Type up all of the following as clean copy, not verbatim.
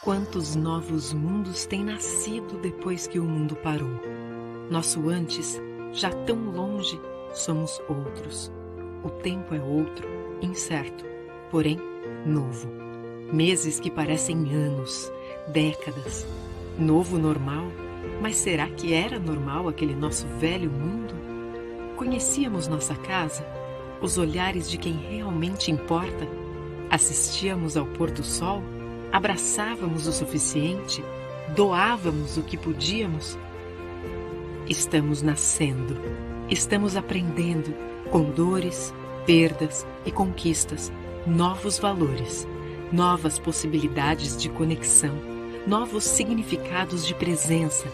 Quantos novos mundos têm nascido depois que o mundo parou? Nosso antes, já tão longe, somos outros. O tempo é outro, incerto, porém novo. Meses que parecem anos, décadas. Novo normal? Mas será que era normal aquele nosso velho mundo? Conhecíamos nossa casa? Os olhares de quem realmente importa? Assistíamos ao pôr do sol? Abraçávamos o suficiente? Doávamos o que podíamos? Estamos nascendo, estamos aprendendo, com dores, perdas e conquistas, novos valores, novas possibilidades de conexão, novos significados de presença,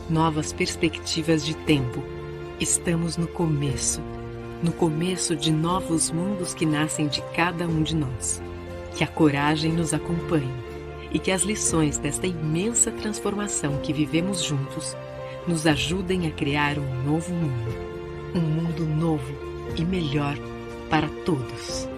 novas perspectivas de tempo. Estamos no começo de novos mundos que nascem de cada um de nós. Que a coragem nos acompanhe e que as lições desta imensa transformação que vivemos juntos nos ajudem a criar um novo mundo. Um mundo novo e melhor para todos.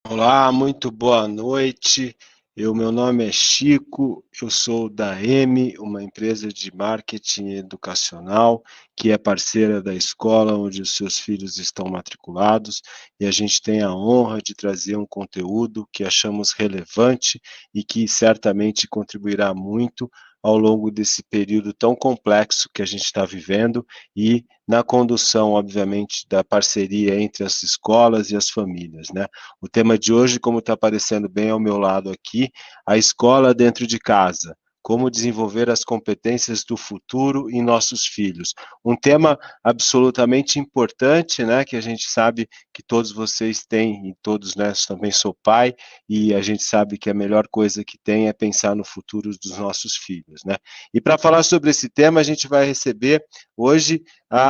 Olá, muito boa noite. Meu nome é Chico, eu sou da M, uma empresa de marketing educacional, que é parceira da escola onde os seus filhos estão matriculados, e a gente tem a honra de trazer um conteúdo que achamos relevante e que certamente contribuirá muito ao longo desse período tão complexo que a gente está vivendo e na condução, obviamente, da parceria entre as escolas e as famílias, né? O tema de hoje, como está aparecendo bem ao meu lado aqui, a escola dentro de casa, como desenvolver as competências do futuro em nossos filhos. Um tema absolutamente importante, né, que a gente sabe que todos vocês têm, e todos, né, também sou pai, e a gente sabe que a melhor coisa que tem é pensar no futuro dos nossos filhos, né. E para falar sobre esse tema, a gente vai receber hoje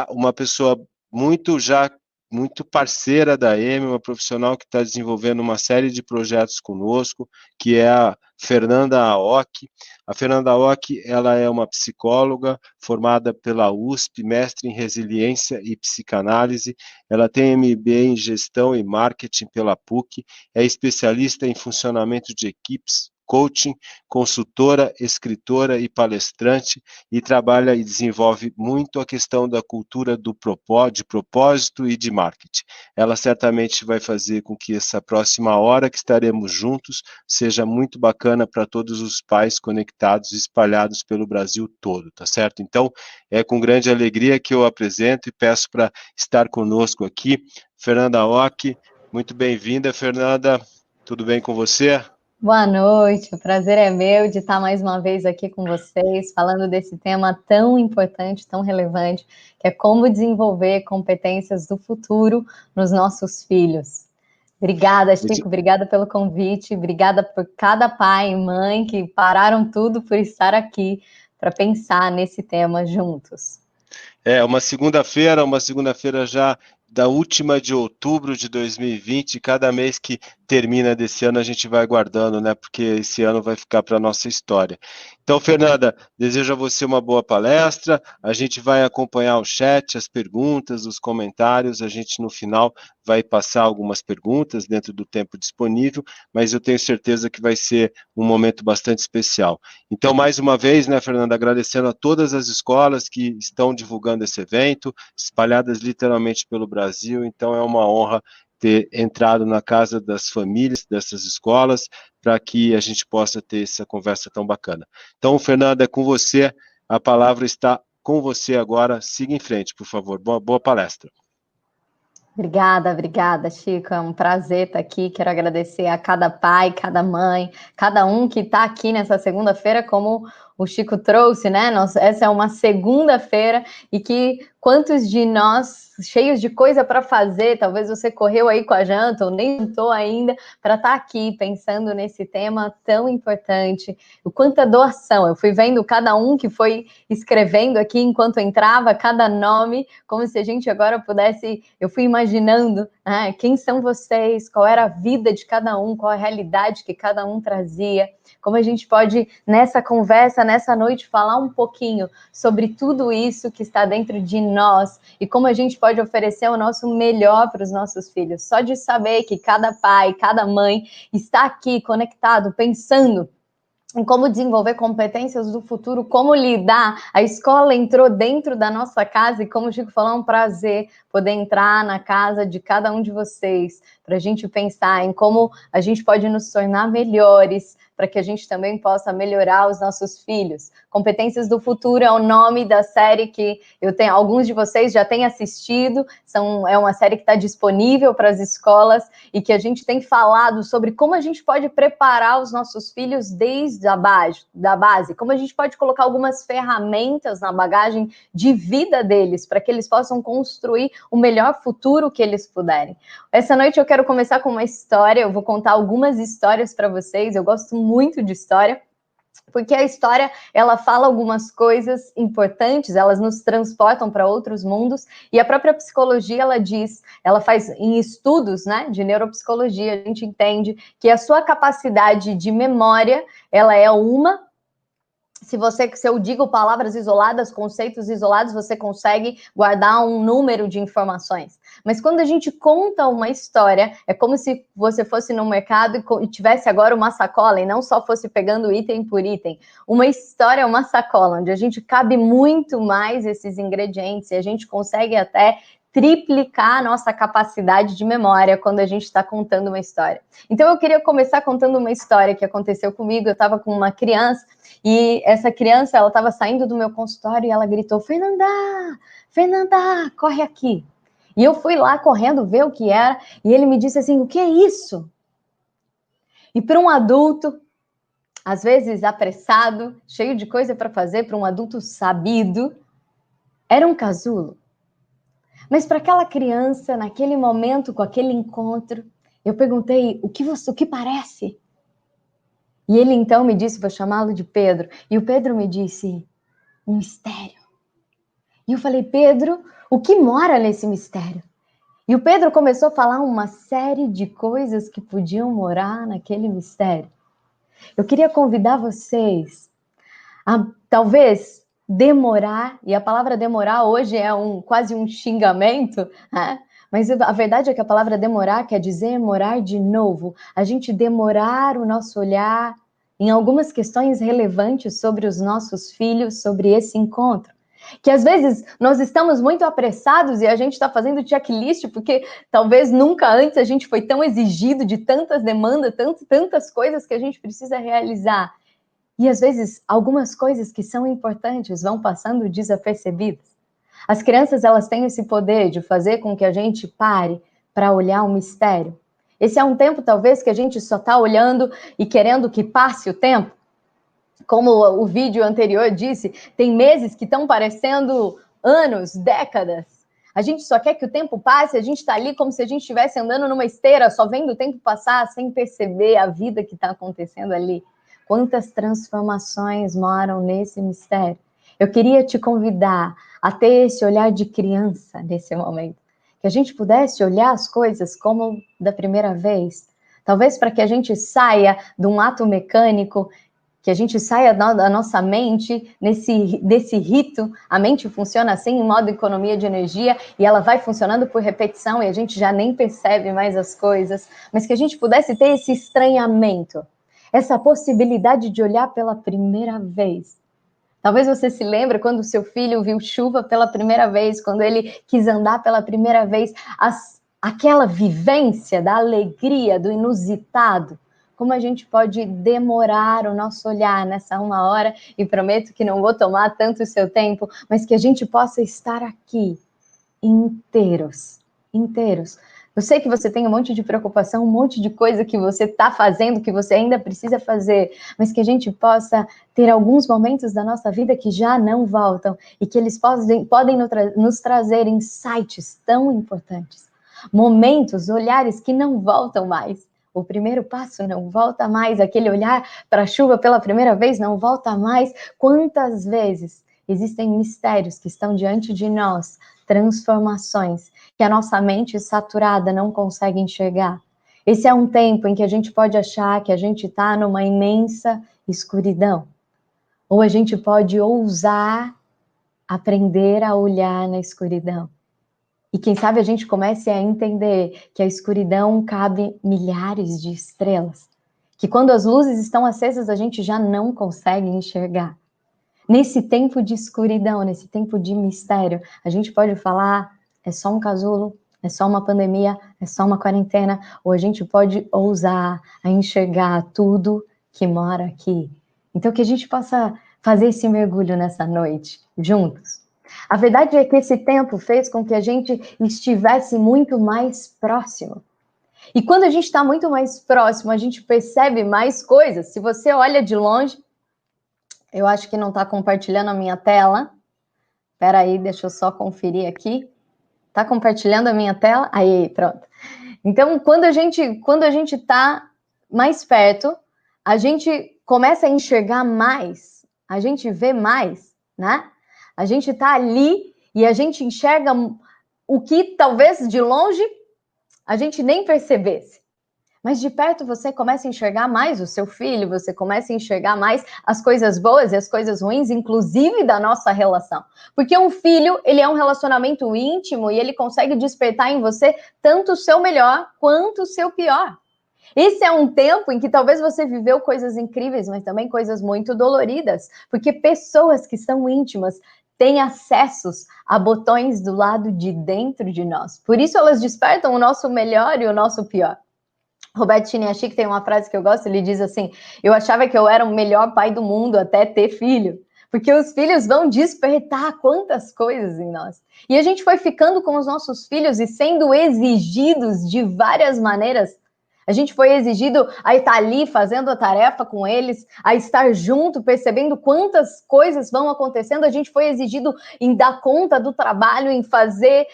uma pessoa muito parceira da EME, uma profissional que está desenvolvendo uma série de projetos conosco, que é a Fernanda Aoki. A Fernanda Aoki, ela é uma psicóloga formada pela USP, mestre em resiliência e psicanálise, ela tem MBA em gestão e marketing pela PUC, é especialista em funcionamento de equipes, coaching, consultora, escritora e palestrante, e trabalha e desenvolve muito a questão da cultura de propósito e de marketing. Ela certamente vai fazer com que essa próxima hora que estaremos juntos seja muito bacana para todos os pais conectados, espalhados pelo Brasil todo, tá certo? Então, é com grande alegria que eu apresento e peço para estar conosco aqui, Fernanda Aoki. Muito bem-vinda, Fernanda. Tudo bem com você? Boa noite, o prazer é meu de estar mais uma vez aqui com vocês, falando desse tema tão importante, tão relevante, que é como desenvolver competências do futuro nos nossos filhos. Obrigada, Chico, obrigada pelo convite, obrigada por cada pai e mãe que pararam tudo por estar aqui para pensar nesse tema juntos. Uma segunda-feira já da última de outubro de 2020, cada mês que termina desse ano a gente vai guardando, né, porque esse ano vai ficar para a nossa história. Então, Fernanda, desejo a você uma boa palestra, a gente vai acompanhar o chat, as perguntas, os comentários, a gente no final vai passar algumas perguntas dentro do tempo disponível, mas eu tenho certeza que vai ser um momento bastante especial. Então, mais uma vez, né, Fernanda, agradecendo a todas as escolas que estão divulgando esse evento, espalhadas literalmente pelo Brasil, então é uma honra ter entrado na casa das famílias dessas escolas, para que a gente possa ter essa conversa tão bacana. Então, Fernanda, é com você, a palavra está com você agora, siga em frente, por favor, boa palestra. Obrigada, Chico, é um prazer estar aqui, quero agradecer a cada pai, cada mãe, cada um que está aqui nessa segunda-feira, como o Chico trouxe, né? Essa é uma segunda-feira e que quantos de nós, cheios de coisa para fazer, talvez você correu aí com a janta ou nem jantou ainda, para estar aqui pensando nesse tema tão importante. O quanta doação, eu fui vendo cada um que foi escrevendo aqui enquanto entrava, cada nome, como se a gente agora pudesse, eu fui imaginando Quem são vocês? Qual era a vida de cada um? Qual a realidade que cada um trazia? Como a gente pode, nessa conversa, nessa noite, falar um pouquinho sobre tudo isso que está dentro de nós e como a gente pode oferecer o nosso melhor para os nossos filhos. Só de saber que cada pai, cada mãe está aqui conectado, pensando em como desenvolver competências do futuro, como lidar. A escola entrou dentro da nossa casa e, como o Chico falou, é um prazer poder entrar na casa de cada um de vocês, para a gente pensar em como a gente pode nos tornar melhores, para que a gente também possa melhorar os nossos filhos. Competências do Futuro é o nome da série que alguns de vocês já têm assistido, é uma série que está disponível para as escolas e que a gente tem falado sobre como a gente pode preparar os nossos filhos desde a base, como a gente pode colocar algumas ferramentas na bagagem de vida deles, para que eles possam construir o melhor futuro que eles puderem. Essa noite eu quero começar com uma história, eu vou contar algumas histórias para vocês, eu gosto muito de história, porque a história, ela fala algumas coisas importantes, elas nos transportam para outros mundos, e a própria psicologia, ela faz em estudos, né, de neuropsicologia, a gente entende que a sua capacidade de memória, ela é uma. Se eu digo palavras isoladas, conceitos isolados, você consegue guardar um número de informações. Mas quando a gente conta uma história, é como se você fosse no mercado e tivesse agora uma sacola, e não só fosse pegando item por item. Uma história é uma sacola, onde a gente cabe muito mais esses ingredientes, e a gente consegue até triplicar a nossa capacidade de memória quando a gente está contando uma história. Então eu queria começar contando uma história que aconteceu comigo. Eu estava com uma criança, e essa criança, ela estava saindo do meu consultório e ela gritou: Fernanda, corre aqui. E eu fui lá correndo ver o que era, e ele me disse assim: o que é isso? E para um adulto, às vezes apressado, cheio de coisa para fazer, para um adulto sabido, era um casulo. Mas para aquela criança, naquele momento, com aquele encontro, eu perguntei: o que parece? E ele então me disse, vou chamá-lo de Pedro, e o Pedro me disse: um mistério. E eu falei: Pedro, o que mora nesse mistério? E o Pedro começou a falar uma série de coisas que podiam morar naquele mistério. Eu queria convidar vocês a talvez demorar, e a palavra demorar hoje é quase um xingamento, né? Mas a verdade é que a palavra demorar quer dizer morar de novo. A gente demorar o nosso olhar em algumas questões relevantes sobre os nossos filhos, sobre esse encontro. Que às vezes nós estamos muito apressados e a gente está fazendo checklist, porque talvez nunca antes a gente foi tão exigido de tantas demandas, tantas coisas que a gente precisa realizar. E às vezes algumas coisas que são importantes vão passando desapercebidas. As crianças, elas têm esse poder de fazer com que a gente pare para olhar um mistério. Esse é um tempo, talvez, que a gente só está olhando e querendo que passe o tempo. Como o vídeo anterior disse, tem meses que estão parecendo anos, décadas. A gente só quer que o tempo passe, a gente está ali como se a gente estivesse andando numa esteira, só vendo o tempo passar, sem perceber a vida que está acontecendo ali. Quantas transformações moram nesse mistério? Eu queria te convidar a ter esse olhar de criança nesse momento. Que a gente pudesse olhar as coisas como da primeira vez. Talvez para que a gente saia de um ato mecânico, que a gente saia da nossa mente desse rito. A mente funciona assim, em modo economia de energia, e ela vai funcionando por repetição, e a gente já nem percebe mais as coisas. Mas que a gente pudesse ter esse estranhamento, essa possibilidade de olhar pela primeira vez. Talvez você se lembre quando o seu filho viu chuva pela primeira vez, quando ele quis andar pela primeira vez, aquela vivência da alegria, do inusitado. Como a gente pode demorar o nosso olhar nessa 1 hora, e prometo que não vou tomar tanto o seu tempo, mas que a gente possa estar aqui inteiros. Eu sei que você tem um monte de preocupação, um monte de coisa que você está fazendo, que você ainda precisa fazer, mas que a gente possa ter alguns momentos da nossa vida que já não voltam e que eles podem nos trazer insights tão importantes. Momentos, olhares que não voltam mais. O primeiro passo não volta mais, aquele olhar para a chuva pela primeira vez não volta mais. Quantas vezes existem mistérios que estão diante de nós, transformações que a nossa mente saturada não consegue enxergar. Esse é um tempo em que a gente pode achar que a gente está numa imensa escuridão. Ou a gente pode ousar aprender a olhar na escuridão. E quem sabe a gente comece a entender que a escuridão cabe milhares de estrelas. Que quando as luzes estão acesas, a gente já não consegue enxergar. Nesse tempo de escuridão, nesse tempo de mistério, a gente pode falar, é só um casulo, é só uma pandemia, é só uma quarentena, ou a gente pode ousar a enxergar tudo que mora aqui. Então, que a gente possa fazer esse mergulho nessa noite, juntos. A verdade é que esse tempo fez com que a gente estivesse muito mais próximo. E quando a gente está muito mais próximo, a gente percebe mais coisas. Se você olha de longe, eu acho que não está compartilhando a minha tela. Espera aí, deixa eu só conferir aqui. Está compartilhando a minha tela? Aí, pronto. Então, quando a gente está mais perto, a gente começa a enxergar mais, a gente vê mais, né? A gente está ali e a gente enxerga o que talvez de longe a gente nem percebesse. Mas de perto você começa a enxergar mais o seu filho, você começa a enxergar mais as coisas boas e as coisas ruins, inclusive da nossa relação. Porque um filho, ele é um relacionamento íntimo e ele consegue despertar em você tanto o seu melhor quanto o seu pior. Esse é um tempo em que talvez você viveu coisas incríveis, mas também coisas muito doloridas, porque pessoas que são íntimas têm acessos a botões do lado de dentro de nós. Por isso elas despertam o nosso melhor e o nosso pior. Roberto Chiniachi, que tem uma frase que eu gosto, ele diz assim, eu achava que eu era o melhor pai do mundo até ter filho, porque os filhos vão despertar quantas coisas em nós. E a gente foi ficando com os nossos filhos e sendo exigidos de várias maneiras. A gente foi exigido a estar ali fazendo a tarefa com eles, a estar junto, percebendo quantas coisas vão acontecendo. A gente foi exigido em dar conta do trabalho, em fazer,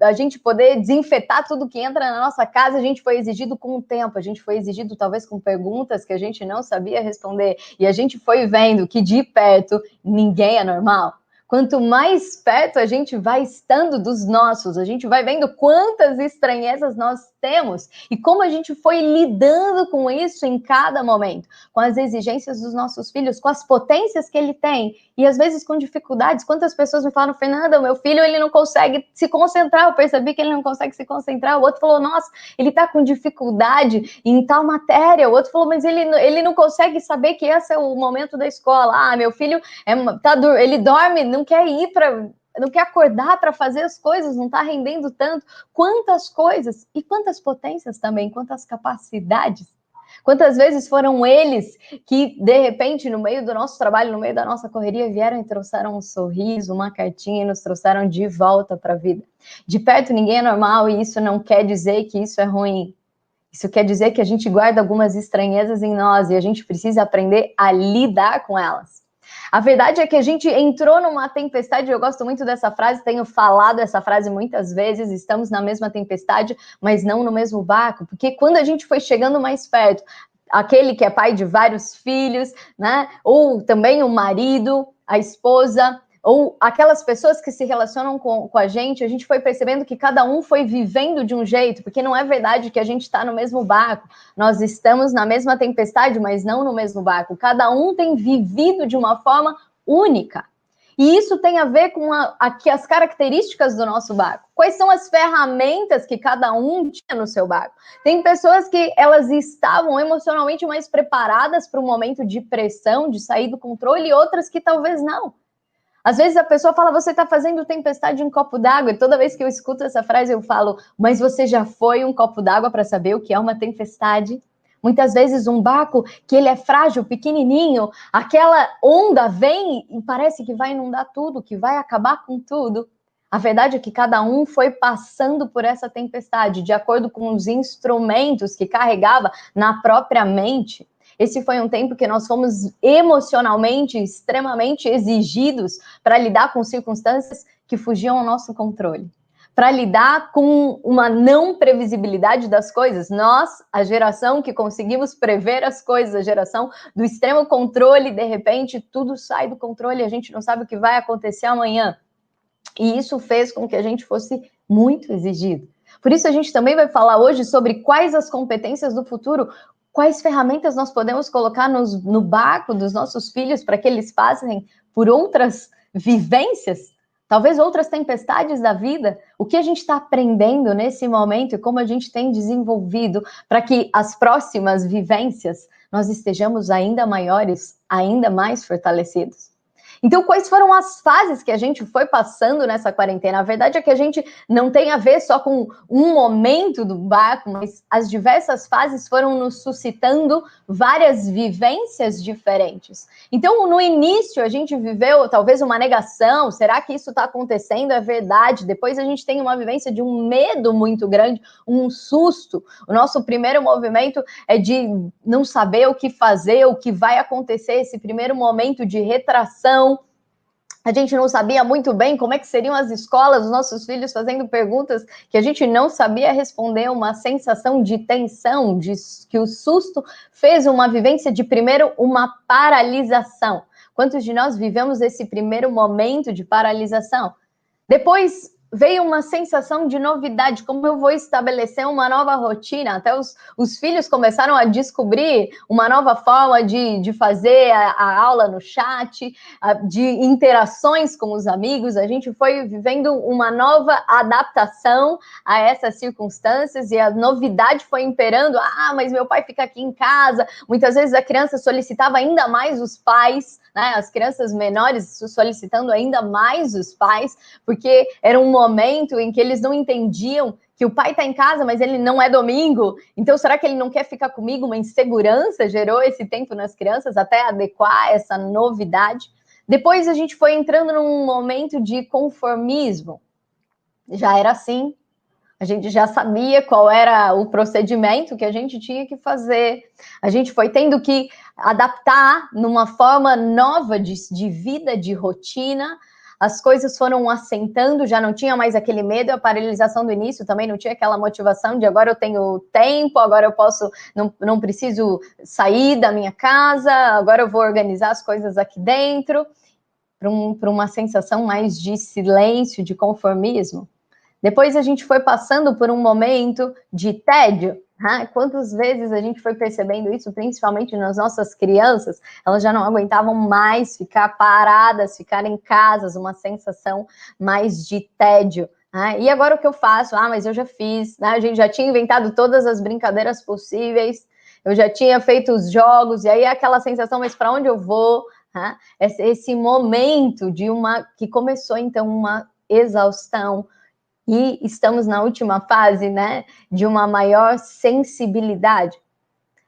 a gente poder desinfetar tudo que entra na nossa casa. A gente foi exigido com o tempo, a gente foi exigido talvez com perguntas que a gente não sabia responder. E a gente foi vendo que de perto ninguém é normal. Quanto mais perto a gente vai estando dos nossos, a gente vai vendo quantas estranhezas nós temos e como a gente foi lidando com isso em cada momento, com as exigências dos nossos filhos, com as potências que ele tem e às vezes com dificuldades. Quantas pessoas me falam, Fernanda, o meu filho ele não consegue se concentrar, eu percebi que ele não consegue se concentrar. O outro falou, nossa, ele tá com dificuldade em tal matéria. O outro falou, mas ele não consegue saber que esse é o momento da escola. Ah, meu filho ele dorme, não quer ir não quer acordar para fazer as coisas, não está rendendo tanto. Quantas coisas e quantas potências também, quantas capacidades. Quantas vezes foram eles que, de repente, no meio do nosso trabalho, no meio da nossa correria, vieram e trouxeram um sorriso, uma cartinha e nos trouxeram de volta para a vida. De perto ninguém é normal e isso não quer dizer que isso é ruim. Isso quer dizer que a gente guarda algumas estranhezas em nós e a gente precisa aprender a lidar com elas. A verdade é que a gente entrou numa tempestade, eu gosto muito dessa frase, tenho falado essa frase muitas vezes, estamos na mesma tempestade, mas não no mesmo barco, porque quando a gente foi chegando mais perto, aquele que é pai de vários filhos, né, ou também o marido, a esposa, ou aquelas pessoas que se relacionam com a gente foi percebendo que cada um foi vivendo de um jeito, porque não é verdade que a gente está no mesmo barco, nós estamos na mesma tempestade, mas não no mesmo barco, cada um tem vivido de uma forma única, e isso tem a ver com as características do nosso barco, quais são as ferramentas que cada um tinha no seu barco. Tem pessoas que elas estavam emocionalmente mais preparadas para um momento de pressão, de sair do controle, e outras que talvez não. Às vezes a pessoa fala, você está fazendo tempestade em um copo d'água, e toda vez que eu escuto essa frase eu falo, mas você já foi um copo d'água para saber o que é uma tempestade? Muitas vezes um barco que ele é frágil, pequenininho, aquela onda vem e parece que vai inundar tudo, que vai acabar com tudo. A verdade é que cada um foi passando por essa tempestade, de acordo com os instrumentos que carregava na própria mente. Esse foi um tempo que nós fomos emocionalmente extremamente exigidos para lidar com circunstâncias que fugiam ao nosso controle. para lidar com uma não previsibilidade das coisas. Nós, a geração que conseguimos prever as coisas, a geração do extremo controle, de repente tudo sai do controle, a gente não sabe o que vai acontecer amanhã. E isso fez com que a gente fosse muito exigido. Por isso a gente também vai falar hoje sobre quais as competências do futuro, quais ferramentas nós podemos colocar no barco dos nossos filhos para que eles passem por outras vivências, talvez outras tempestades da vida, o que a gente está aprendendo nesse momento e como a gente tem desenvolvido para que as próximas vivências nós estejamos ainda maiores, ainda mais fortalecidos. Então, quais foram as fases que a gente foi passando nessa quarentena? A verdade é que a gente não tem a ver só com um momento do barco, mas as diversas fases foram nos suscitando várias vivências diferentes. Então, no início, a gente viveu talvez uma negação, será que isso está acontecendo? É verdade. Depois a gente tem uma vivência de um medo muito grande, um susto. O nosso primeiro movimento é de não saber o que fazer, o que vai acontecer, esse primeiro momento de retração. A gente não sabia muito bem como é que seriam as escolas, os nossos filhos fazendo perguntas que a gente não sabia responder, uma sensação de tensão, de que o susto fez uma vivência de, primeiro, uma paralisação. Quantos de nós vivemos esse primeiro momento de paralisação? Depois veio uma sensação de novidade, como eu vou estabelecer uma nova rotina, até os filhos começaram a descobrir uma nova forma de fazer a aula no chat, de interações com os amigos, a gente foi vivendo uma nova adaptação a essas circunstâncias e a novidade foi imperando, mas meu pai fica aqui em casa, muitas vezes a criança solicitava ainda mais os pais, né, as crianças menores solicitando ainda mais os pais, porque era um momento em que eles não entendiam que o pai está em casa, mas ele não é domingo, então será que ele não quer ficar comigo? Uma insegurança gerou esse tempo nas crianças até adequar essa novidade. Depois a gente foi entrando num momento de conformismo, já era assim, a gente já sabia qual era o procedimento que a gente tinha que fazer, a gente foi tendo que adaptar numa forma nova de vida, de rotina, as coisas foram assentando, já não tinha mais aquele medo, a paralisação do início também não tinha aquela motivação de agora eu tenho tempo, agora eu posso, não preciso sair da minha casa, agora eu vou organizar as coisas aqui dentro, para uma sensação mais de silêncio, de conformismo. Depois a gente foi passando por um momento de tédio. Quantas vezes a gente foi percebendo isso, principalmente nas nossas crianças, elas já não aguentavam mais ficar paradas, ficar em casas, uma sensação mais de tédio. E agora o que eu faço? Mas eu já fiz, a gente já tinha inventado todas as brincadeiras possíveis, eu já tinha feito os jogos, e aí aquela sensação, mas para onde eu vou? Esse momento que começou então uma exaustão, e estamos na última fase, né, de uma maior sensibilidade.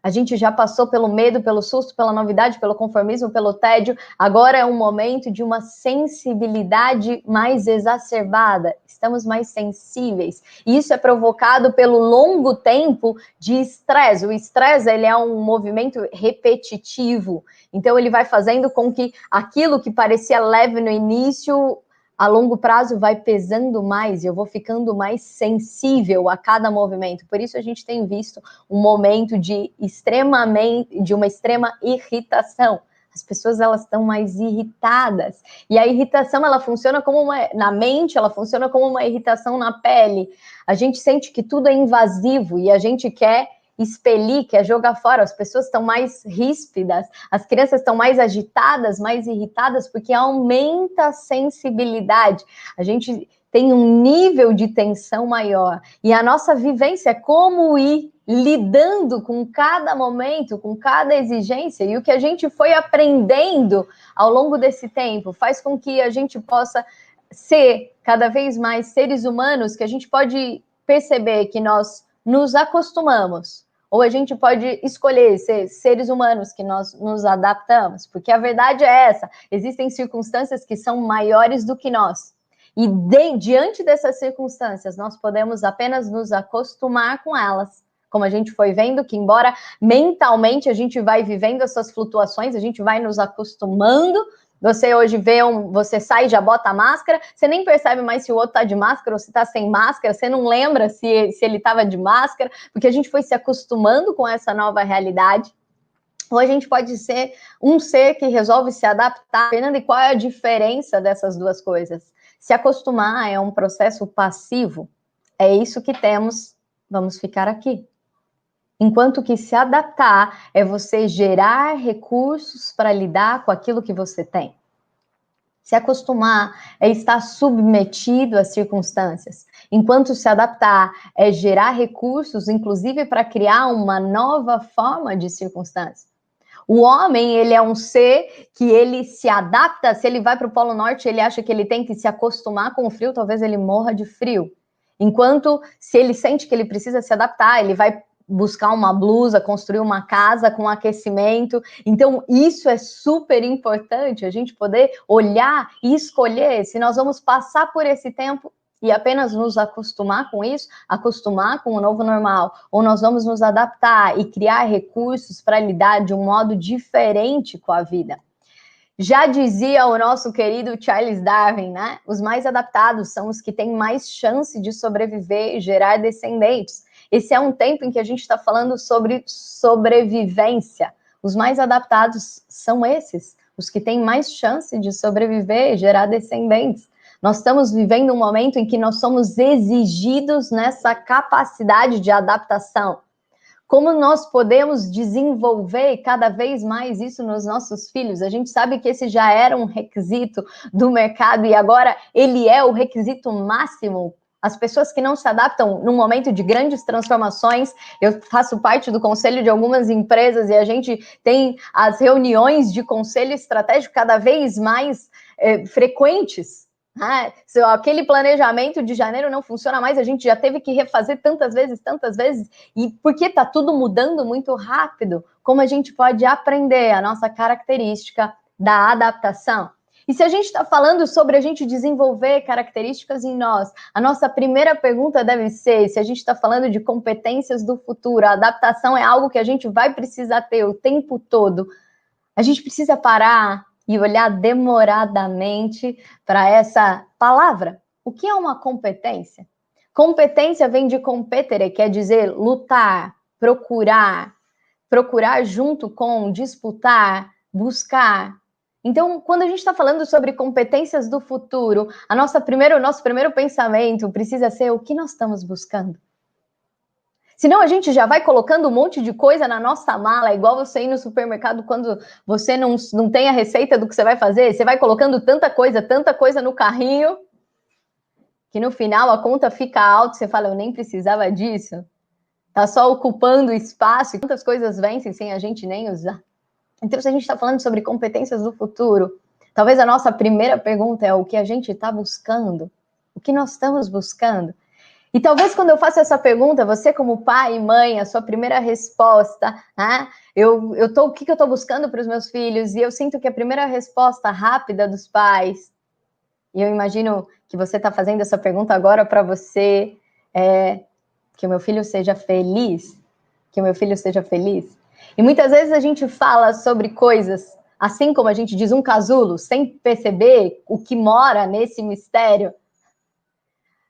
A gente já passou pelo medo, pelo susto, pela novidade, pelo conformismo, pelo tédio. Agora é um momento de uma sensibilidade mais exacerbada. Estamos mais sensíveis. E isso é provocado pelo longo tempo de estresse. O estresse, ele é um movimento repetitivo. Então, ele vai fazendo com que aquilo que parecia leve no início, a longo prazo vai pesando mais e eu vou ficando mais sensível a cada movimento. Por isso a gente tem visto um momento de uma extrema irritação. As pessoas, elas estão mais irritadas. E a irritação, ela funciona como na mente, ela funciona como uma irritação na pele. A gente sente que tudo é invasivo e a gente quer expelir, quer jogar fora. As pessoas estão mais ríspidas, as crianças estão mais agitadas, mais irritadas, porque aumenta a sensibilidade. A gente tem um nível de tensão maior. E a nossa vivência é como ir lidando com cada momento, com cada exigência. E o que a gente foi aprendendo ao longo desse tempo faz com que a gente possa ser cada vez mais seres humanos, que a gente pode perceber que nós nos acostumamos. Ou a gente pode escolher ser seres humanos que nós nos adaptamos, porque a verdade é essa, existem circunstâncias que são maiores do que nós, e diante dessas circunstâncias, nós podemos apenas nos acostumar com elas, como a gente foi vendo, que embora mentalmente a gente vai vivendo essas flutuações, a gente vai nos acostumando, Você hoje vê, você sai e já bota a máscara, você nem percebe mais se o outro tá de máscara ou se tá sem máscara, você não lembra se ele tava de máscara, porque a gente foi se acostumando com essa nova realidade. Ou a gente pode ser um ser que resolve se adaptar. Fernanda, e qual é a diferença dessas duas coisas? Se acostumar é um processo passivo, é isso que temos, vamos ficar aqui. Enquanto que se adaptar é você gerar recursos para lidar com aquilo que você tem. Se acostumar é estar submetido às circunstâncias. Enquanto se adaptar é gerar recursos, inclusive para criar uma nova forma de circunstância. O homem, ele é um ser que ele se adapta. Se ele vai para o Polo Norte, ele acha que ele tem que se acostumar com o frio, talvez ele morra de frio. Enquanto, se ele sente que ele precisa se adaptar, ele vai buscar uma blusa, construir uma casa com aquecimento. Então, isso é super importante, a gente poder olhar e escolher se nós vamos passar por esse tempo e apenas nos acostumar com isso, acostumar com o novo normal, ou nós vamos nos adaptar e criar recursos para lidar de um modo diferente com a vida. Já dizia o nosso querido Charles Darwin, né? Os mais adaptados são os que têm mais chance de sobreviver e gerar descendentes. Esse é um tempo em que a gente está falando sobre sobrevivência. Os mais adaptados são esses, os que têm mais chance de sobreviver e gerar descendentes. Nós estamos vivendo um momento em que nós somos exigidos nessa capacidade de adaptação. Como nós podemos desenvolver cada vez mais isso nos nossos filhos? A gente sabe que esse já era um requisito do mercado e agora ele é o requisito máximo. As pessoas que não se adaptam num momento de grandes transformações, eu faço parte do conselho de algumas empresas e a gente tem as reuniões de conselho estratégico cada vez mais frequentes. Se aquele planejamento de janeiro não funciona mais, a gente já teve que refazer tantas vezes, e porque está tudo mudando muito rápido, como a gente pode aprender a nossa característica da adaptação? E se a gente está falando sobre a gente desenvolver características em nós, a nossa primeira pergunta deve ser se a gente está falando de competências do futuro. A adaptação é algo que a gente vai precisar ter o tempo todo. A gente precisa parar e olhar demoradamente para essa palavra. O que é uma competência? Competência vem de competere, quer dizer lutar, procurar junto com, disputar, buscar. Então, quando a gente está falando sobre competências do futuro, o nosso primeiro pensamento precisa ser o que nós estamos buscando. Senão a gente já vai colocando um monte de coisa na nossa mala, igual você ir no supermercado quando você não tem a receita do que você vai fazer, você vai colocando tanta coisa no carrinho, que no final a conta fica alta, você fala, eu nem precisava disso. Tá só ocupando espaço e quantas coisas vencem sem a gente nem usar. Então, se a gente está falando sobre competências do futuro, talvez a nossa primeira pergunta é o que a gente está buscando, o que nós estamos buscando. E talvez quando eu faço essa pergunta, você como pai e mãe, a sua primeira resposta, o que eu estou buscando para os meus filhos? E eu sinto que a primeira resposta rápida dos pais, e eu imagino que você está fazendo essa pergunta agora para você, é que o meu filho seja feliz, que o meu filho seja feliz. E muitas vezes a gente fala sobre coisas, assim como a gente diz um casulo, sem perceber o que mora nesse mistério.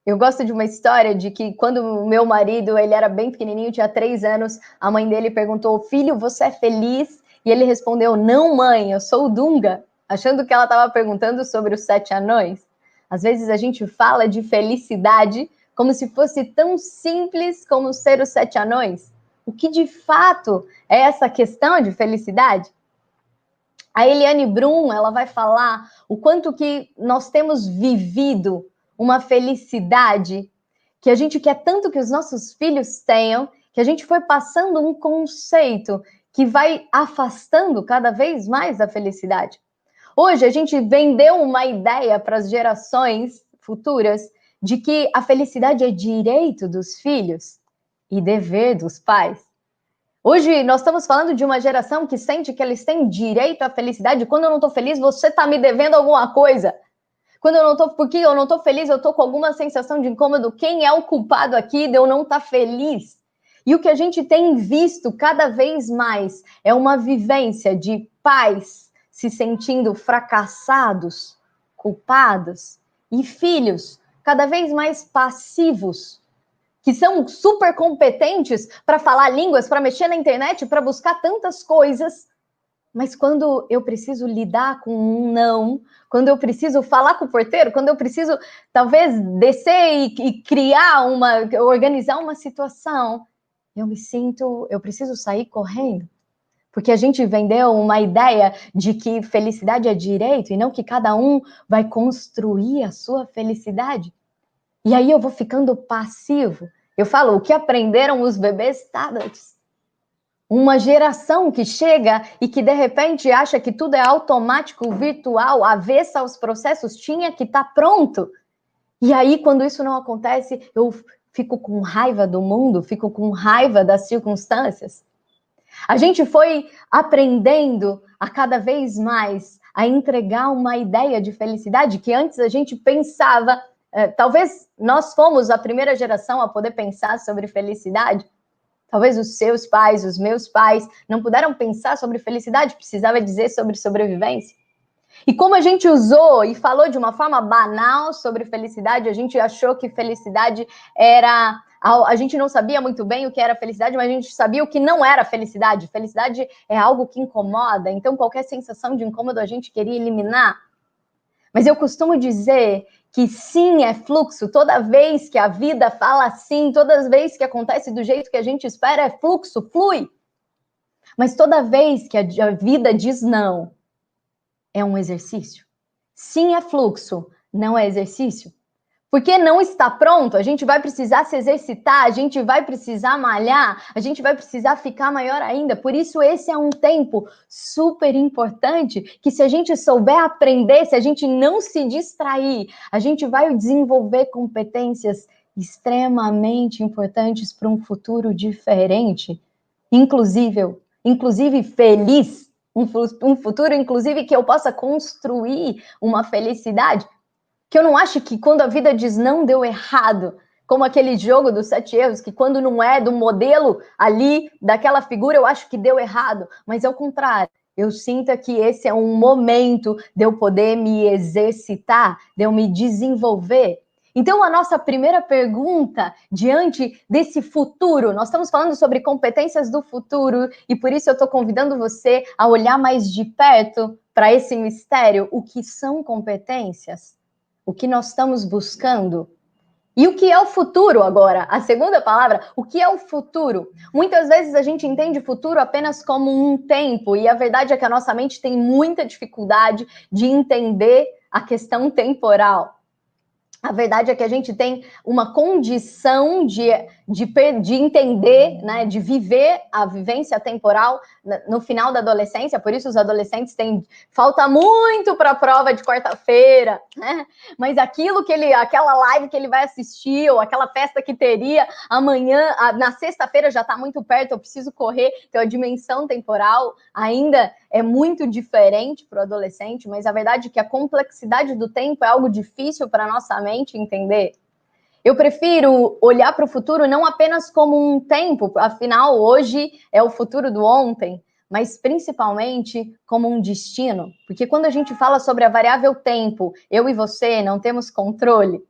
Eu gosto de uma história de que quando o meu marido, ele era bem pequenininho, tinha 3 anos, a mãe dele perguntou, filho, você é feliz? E ele respondeu, não mãe, eu sou o Dunga, achando que ela estava perguntando sobre os 7 anões. Às vezes a gente fala de felicidade como se fosse tão simples como ser os 7 anões. O que de fato é essa questão de felicidade? A Eliane Brum, ela vai falar o quanto que nós temos vivido uma felicidade que a gente quer tanto que os nossos filhos tenham, que a gente foi passando um conceito que vai afastando cada vez mais da felicidade. Hoje a gente vendeu uma ideia para as gerações futuras de que a felicidade é direito dos filhos e dever dos pais. Hoje nós estamos falando de uma geração que sente que eles têm direito à felicidade. Quando eu não estou feliz, você está me devendo alguma coisa. Porque eu não estou feliz, eu estou com alguma sensação de incômodo. Quem é o culpado aqui de eu não estar feliz? E o que a gente tem visto cada vez mais é uma vivência de pais se sentindo fracassados, culpados, e filhos cada vez mais passivos, que são super competentes para falar línguas, para mexer na internet, para buscar tantas coisas, mas quando eu preciso lidar com um não, quando eu preciso falar com o porteiro, quando eu preciso talvez descer e organizar uma situação, eu preciso sair correndo. Porque a gente vendeu uma ideia de que felicidade é direito e não que cada um vai construir a sua felicidade. E aí eu vou ficando passivo. Eu falo, o que aprenderam os bebês tablets? Uma geração que chega e que de repente acha que tudo é automático, virtual, avessa aos processos, tinha que estar pronto. E aí, quando isso não acontece, eu fico com raiva do mundo, fico com raiva das circunstâncias. A gente foi aprendendo a cada vez mais a entregar uma ideia de felicidade que antes a gente pensava, talvez nós fomos a primeira geração a poder pensar sobre felicidade. Talvez os seus pais, os meus pais, não puderam pensar sobre felicidade, precisava dizer sobre sobrevivência. E como a gente usou e falou de uma forma banal sobre felicidade, a gente achou que felicidade era... A gente não sabia muito bem o que era felicidade, mas a gente sabia o que não era felicidade. Felicidade é algo que incomoda, então qualquer sensação de incômodo a gente queria eliminar. Mas eu costumo dizer que sim, é fluxo. Toda vez que a vida fala sim, toda vez que acontece do jeito que a gente espera, é fluxo, flui. Mas toda vez que a vida diz não, é um exercício. Sim, é fluxo, não é exercício. Porque não está pronto, a gente vai precisar se exercitar, a gente vai precisar malhar, a gente vai precisar ficar maior ainda. Por isso, esse é um tempo super importante, que se a gente souber aprender, se a gente não se distrair, a gente vai desenvolver competências extremamente importantes para um futuro diferente, inclusive feliz, um futuro, inclusive, que eu possa construir uma felicidade. Que eu não acho que quando a vida diz não, deu errado, como aquele jogo dos 7 erros, que quando não é do modelo ali, daquela figura, eu acho que deu errado, mas ao contrário, eu sinto que esse é um momento de eu poder me exercitar, de eu me desenvolver. Então, a nossa primeira pergunta, diante desse futuro, nós estamos falando sobre competências do futuro, e por isso eu estou convidando você a olhar mais de perto para esse mistério, o que são competências? O que nós estamos buscando? E o que é o futuro agora? A segunda palavra, o que é o futuro? Muitas vezes a gente entende futuro apenas como um tempo, e a verdade é que a nossa mente tem muita dificuldade de entender a questão temporal. A verdade é que a gente tem uma condição de entender, né, de viver a vivência temporal no final da adolescência, por isso os adolescentes falta muito para a prova de quarta-feira, né? Mas aquela live que ele vai assistir, ou aquela festa que teria amanhã, na sexta-feira já está muito perto, eu preciso correr, então a dimensão temporal ainda é muito diferente para o adolescente, mas a verdade é que a complexidade do tempo é algo difícil para a nossa mente entender. Eu prefiro olhar para o futuro não apenas como um tempo, afinal, hoje é o futuro do ontem, mas principalmente como um destino. Porque quando a gente fala sobre a variável tempo, eu e você não temos controle.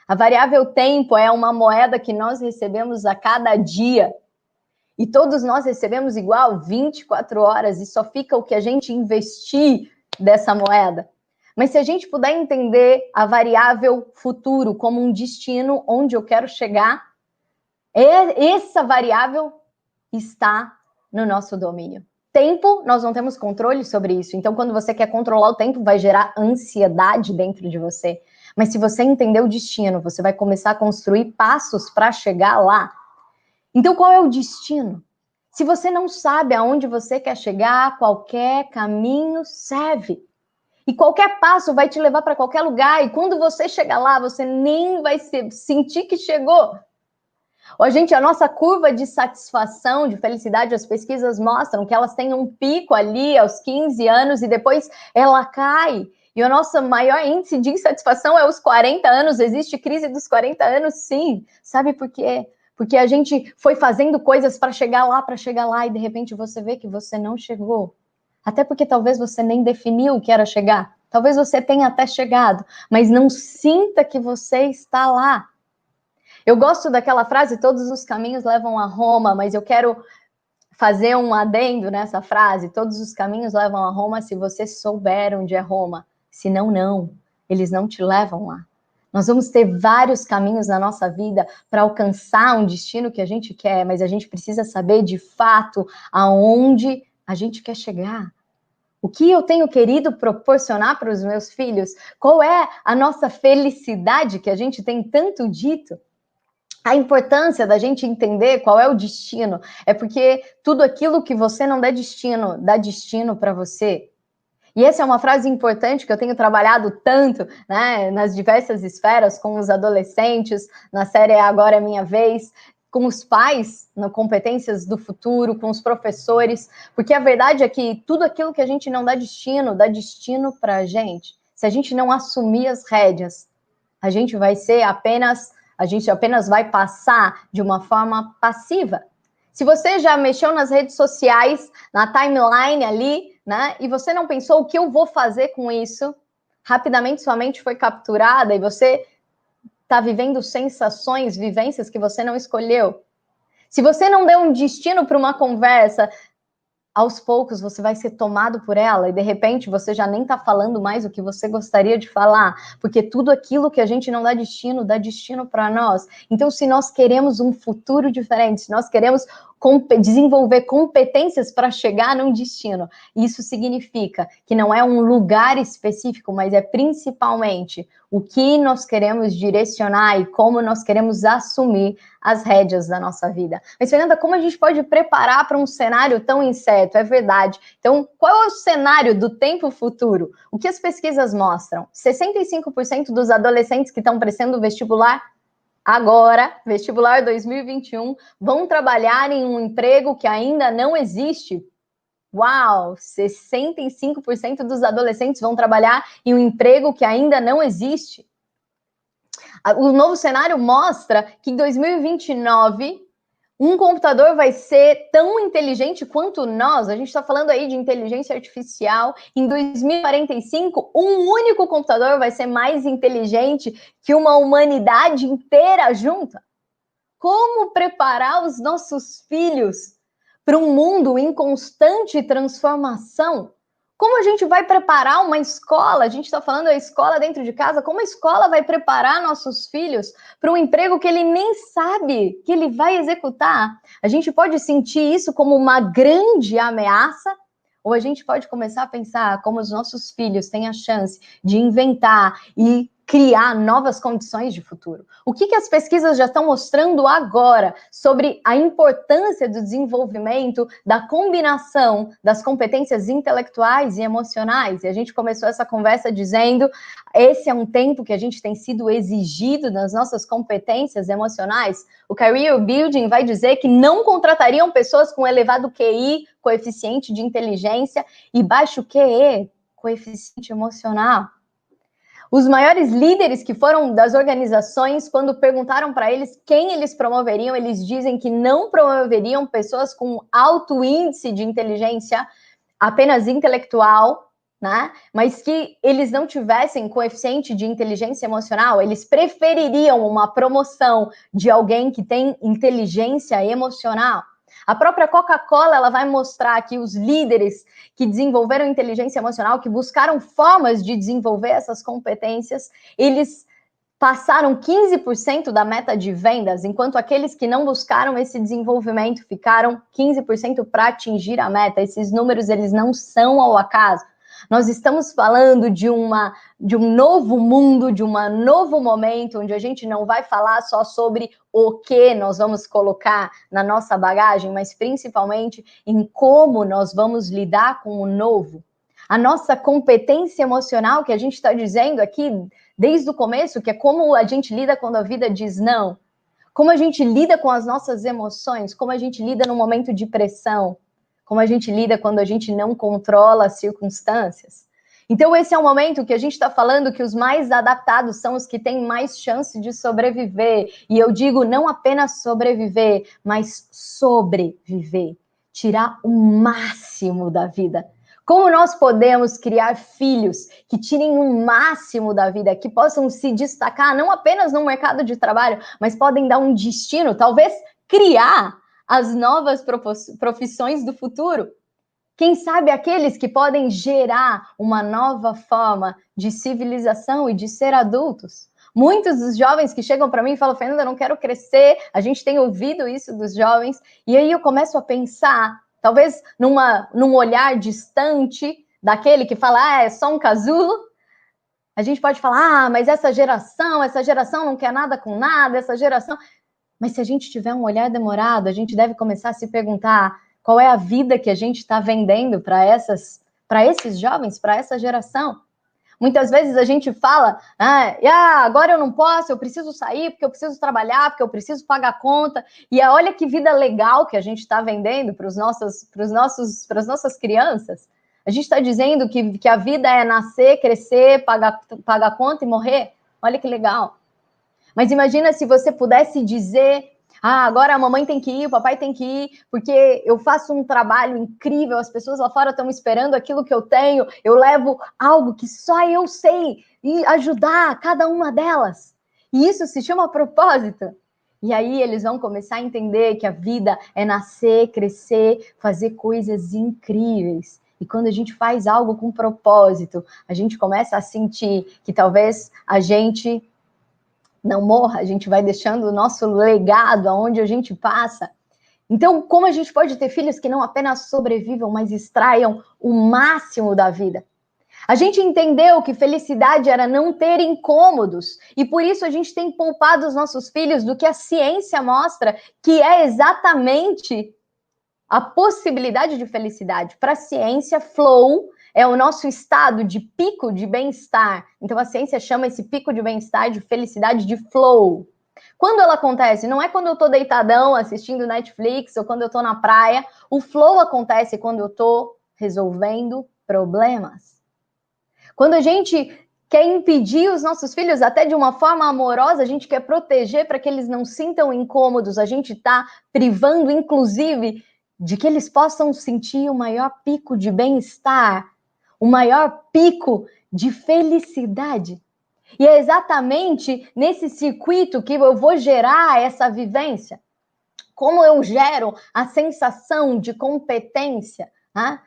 A variável tempo é uma moeda que nós recebemos a cada dia. E todos nós recebemos igual 24 horas e só fica o que a gente investir dessa moeda. Mas se a gente puder entender a variável futuro como um destino onde eu quero chegar, essa variável está no nosso domínio. Tempo, nós não temos controle sobre isso. Então, quando você quer controlar o tempo, vai gerar ansiedade dentro de você. Mas se você entender o destino, você vai começar a construir passos para chegar lá. Então, qual é o destino? Se você não sabe aonde você quer chegar, qualquer caminho serve. E qualquer passo vai te levar para qualquer lugar. E quando você chegar lá, você nem vai sentir que chegou. A nossa curva de satisfação, de felicidade, as pesquisas mostram que elas têm um pico ali aos 15 anos e depois ela cai. E o nosso maior índice de insatisfação é os 40 anos. Existe crise dos 40 anos, sim. Sabe por quê? Porque a gente foi fazendo coisas para chegar lá, e de repente você vê que você não chegou. Até porque talvez você nem definiu o que era chegar. Talvez você tenha até chegado, mas não sinta que você está lá. Eu gosto daquela frase, todos os caminhos levam a Roma, mas eu quero fazer um adendo nessa frase, todos os caminhos levam a Roma se você souber onde é Roma. Senão, não, eles não te levam lá. Nós vamos ter vários caminhos na nossa vida para alcançar um destino que a gente quer, mas a gente precisa saber de fato aonde a gente quer chegar. O que eu tenho querido proporcionar para os meus filhos? Qual é a nossa felicidade que a gente tem tanto dito? A importância da gente entender qual é o destino é porque tudo aquilo que você não dá destino para você. E essa é uma frase importante que eu tenho trabalhado tanto, né, nas diversas esferas, com os adolescentes, na série Agora é Minha Vez, com os pais, no Competências do Futuro, com os professores, porque a verdade é que tudo aquilo que a gente não dá destino para a gente. Se a gente não assumir as rédeas, a gente apenas vai passar de uma forma passiva. Se você já mexeu nas redes sociais, na timeline ali, né, e você não pensou o que eu vou fazer com isso, rapidamente sua mente foi capturada e você está vivendo sensações, vivências que você não escolheu. Se você não deu um destino para uma conversa, aos poucos você vai ser tomado por ela e de repente você já nem está falando mais o que você gostaria de falar, porque tudo aquilo que a gente não dá destino para nós. Então, se nós queremos um futuro diferente, se nós queremos desenvolver competências para chegar num destino, isso significa que não é um lugar específico, mas é principalmente o que nós queremos direcionar e como nós queremos assumir as rédeas da nossa vida. Mas, Fernanda, como a gente pode preparar para um cenário tão incerto? É verdade. Então, qual é o cenário do tempo futuro? O que as pesquisas mostram? 65% dos adolescentes que estão prestando vestibular agora, vestibular 2021, vão trabalhar em um emprego que ainda não existe. Uau! 65% dos adolescentes vão trabalhar em um emprego que ainda não existe. O novo cenário mostra que em 2029, um computador vai ser tão inteligente quanto nós. A gente está falando aí de inteligência artificial. Em 2045, um único computador vai ser mais inteligente que uma humanidade inteira junta. Como preparar os nossos filhos para um mundo em constante transformação? Como a gente vai preparar uma escola? A gente está falando da escola dentro de casa. Como a escola vai preparar nossos filhos para um emprego que ele nem sabe que ele vai executar? A gente pode sentir isso como uma grande ameaça, ou a gente pode começar a pensar como os nossos filhos têm a chance de inventar e criar novas condições de futuro. O que as pesquisas já estão mostrando agora sobre a importância do desenvolvimento, da combinação das competências intelectuais e emocionais? E a gente começou essa conversa dizendo, esse é um tempo que a gente tem sido exigido nas nossas competências emocionais. O Career Building vai dizer que não contratariam pessoas com elevado QI, coeficiente de inteligência, e baixo QE, coeficiente emocional. Os maiores líderes que foram das organizações, quando perguntaram para eles quem eles promoveriam, eles dizem que não promoveriam pessoas com alto índice de inteligência apenas intelectual, né? Mas que eles não tivessem coeficiente de inteligência emocional, eles prefeririam uma promoção de alguém que tem inteligência emocional. A própria Coca-Cola, ela vai mostrar que os líderes que desenvolveram inteligência emocional, que buscaram formas de desenvolver essas competências, eles passaram 15% da meta de vendas, enquanto aqueles que não buscaram esse desenvolvimento ficaram 15% para atingir a meta. Esses números, eles não são ao acaso. Nós estamos falando de um novo mundo, de um novo momento, onde a gente não vai falar só sobre o que nós vamos colocar na nossa bagagem, mas principalmente em como nós vamos lidar com o novo. A nossa competência emocional, que a gente está dizendo aqui desde o começo, que é como a gente lida quando a vida diz não, como a gente lida com as nossas emoções, como a gente lida no momento de pressão, como a gente lida quando a gente não controla as circunstâncias. Então, esse é um momento que a gente está falando que os mais adaptados são os que têm mais chance de sobreviver. E eu digo não apenas sobreviver, mas sobreviver. Tirar o máximo da vida. Como nós podemos criar filhos que tirem o máximo da vida, que possam se destacar não apenas no mercado de trabalho, mas podem dar um destino, talvez criar as novas profissões do futuro. Quem sabe aqueles que podem gerar uma nova forma de civilização e de ser adultos. Muitos dos jovens que chegam para mim e falam, Fernanda, eu não quero crescer, a gente tem ouvido isso dos jovens, e aí eu começo a pensar, talvez num olhar distante daquele que fala, é só um casulo. A gente pode falar, mas essa geração não quer nada com nada, essa geração... Mas se a gente tiver um olhar demorado, a gente deve começar a se perguntar qual é a vida que a gente está vendendo para esses jovens, para essa geração. Muitas vezes a gente fala, agora eu não posso, eu preciso sair, porque eu preciso trabalhar, porque eu preciso pagar a conta. E olha que vida legal que a gente está vendendo para as nossas crianças. A gente está dizendo que a vida é nascer, crescer, pagar a conta e morrer. Olha que legal. Mas imagina se você pudesse dizer, agora a mamãe tem que ir, o papai tem que ir, porque eu faço um trabalho incrível, as pessoas lá fora estão esperando aquilo que eu tenho, eu levo algo que só eu sei e ajudar cada uma delas. E isso se chama propósito. E aí eles vão começar a entender que a vida é nascer, crescer, fazer coisas incríveis. E quando a gente faz algo com propósito, a gente começa a sentir que talvez a gente não morra, a gente vai deixando o nosso legado aonde a gente passa. Então, como a gente pode ter filhos que não apenas sobrevivam, mas extraiam o máximo da vida? A gente entendeu que felicidade era não ter incômodos, e por isso a gente tem poupado os nossos filhos do que a ciência mostra que é exatamente a possibilidade de felicidade. Para a ciência, flow é o nosso estado de pico de bem-estar. Então, a ciência chama esse pico de bem-estar, de felicidade, de flow. Quando ela acontece? Não é quando eu estou deitadão assistindo Netflix ou quando eu estou na praia. O flow acontece quando eu estou resolvendo problemas. Quando a gente quer impedir os nossos filhos, até de uma forma amorosa, a gente quer proteger para que eles não sintam incômodos, a gente está privando, inclusive, de que eles possam sentir o maior pico de bem-estar, o maior pico de felicidade. E é exatamente nesse circuito que eu vou gerar essa vivência. Como eu gero a sensação de competência? Né?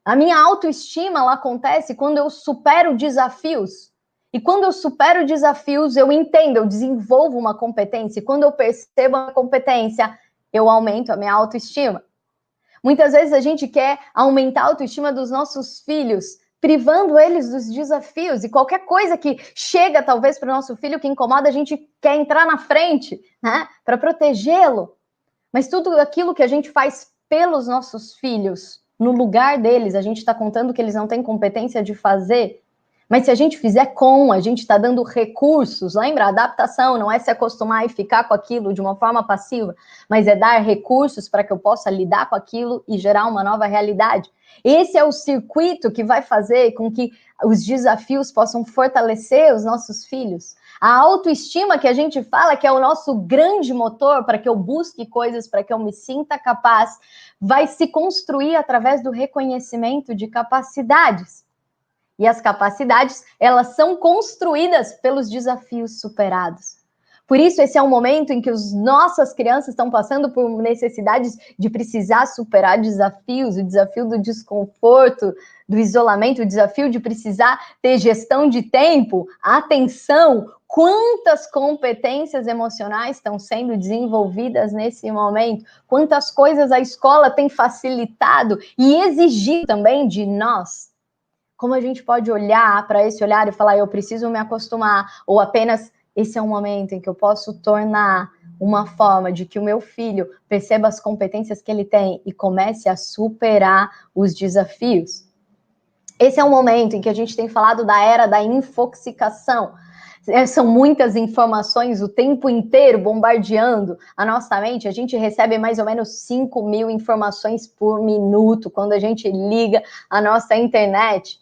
A minha autoestima ela acontece quando eu supero desafios. E quando eu supero desafios, eu entendo, eu desenvolvo uma competência. E quando eu percebo a competência, eu aumento a minha autoestima. Muitas vezes a gente quer aumentar a autoestima dos nossos filhos, privando eles dos desafios, e qualquer coisa que chega talvez para o nosso filho que incomoda, a gente quer entrar na frente, né, para protegê-lo. Mas tudo aquilo que a gente faz pelos nossos filhos, no lugar deles, a gente está contando que eles não têm competência de fazer. Mas se a gente fizer a gente está dando recursos, lembra? A adaptação não é se acostumar e ficar com aquilo de uma forma passiva, mas é dar recursos para que eu possa lidar com aquilo e gerar uma nova realidade. Esse é o circuito que vai fazer com que os desafios possam fortalecer os nossos filhos. A autoestima que a gente fala que é o nosso grande motor para que eu busque coisas, para que eu me sinta capaz, vai se construir através do reconhecimento de capacidades. E as capacidades, elas são construídas pelos desafios superados. Por isso, esse é um momento em que as nossas crianças estão passando por necessidades de precisar superar desafios, o desafio do desconforto, do isolamento, o desafio de precisar ter gestão de tempo, atenção, quantas competências emocionais estão sendo desenvolvidas nesse momento, quantas coisas a escola tem facilitado e exigido também de nós. Como a gente pode olhar para esse olhar e falar, eu preciso me acostumar, ou apenas esse é um momento em que eu posso tornar uma forma de que o meu filho perceba as competências que ele tem e comece a superar os desafios. Esse é um momento em que a gente tem falado da era da infoxicação. São muitas informações o tempo inteiro bombardeando a nossa mente. A gente recebe mais ou menos 5.000 informações por minuto quando a gente liga a nossa internet.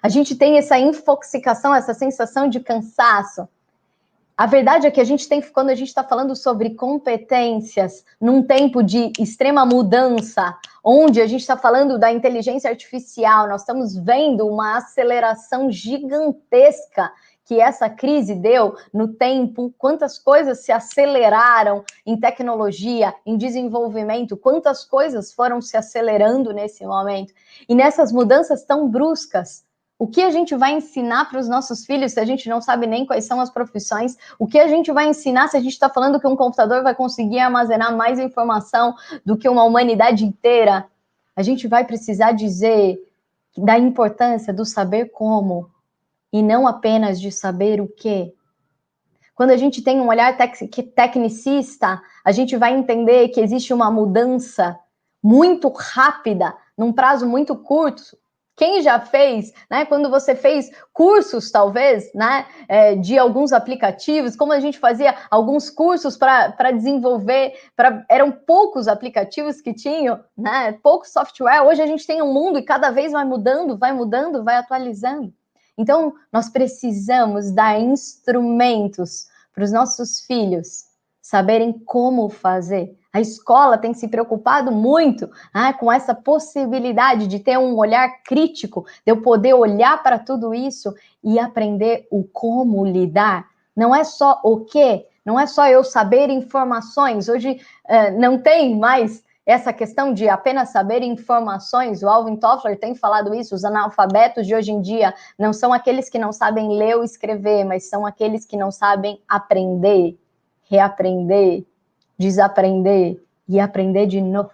A gente tem essa infoxicação, essa sensação de cansaço. A verdade é que a gente tem, quando a gente está falando sobre competências, num tempo de extrema mudança, onde a gente está falando da inteligência artificial, nós estamos vendo uma aceleração gigantesca que essa crise deu no tempo, quantas coisas se aceleraram em tecnologia, em desenvolvimento, quantas coisas foram se acelerando nesse momento. E nessas mudanças tão bruscas, o que a gente vai ensinar para os nossos filhos se a gente não sabe nem quais são as profissões? O que a gente vai ensinar se a gente está falando que um computador vai conseguir armazenar mais informação do que uma humanidade inteira? A gente vai precisar dizer da importância do saber como, e não apenas de saber o quê. Quando a gente tem um olhar tecnicista, a gente vai entender que existe uma mudança muito rápida, num prazo muito curto. Quem já fez, né? Quando você fez cursos, talvez, né? De alguns aplicativos, como a gente fazia alguns cursos para desenvolver, eram poucos aplicativos que tinham, né? Pouco software. Hoje a gente tem um mundo e cada vez vai mudando, vai atualizando. Então, nós precisamos dar instrumentos para os nossos filhos saberem como fazer. A escola tem se preocupado muito com essa possibilidade de ter um olhar crítico, de eu poder olhar para tudo isso e aprender o como lidar. Não é só o quê, não é só eu saber informações. Hoje não tem mais essa questão de apenas saber informações. O Alvin Toffler tem falado isso. Os analfabetos de hoje em dia não são aqueles que não sabem ler ou escrever, mas são aqueles que não sabem aprender, reaprender, desaprender e aprender de novo.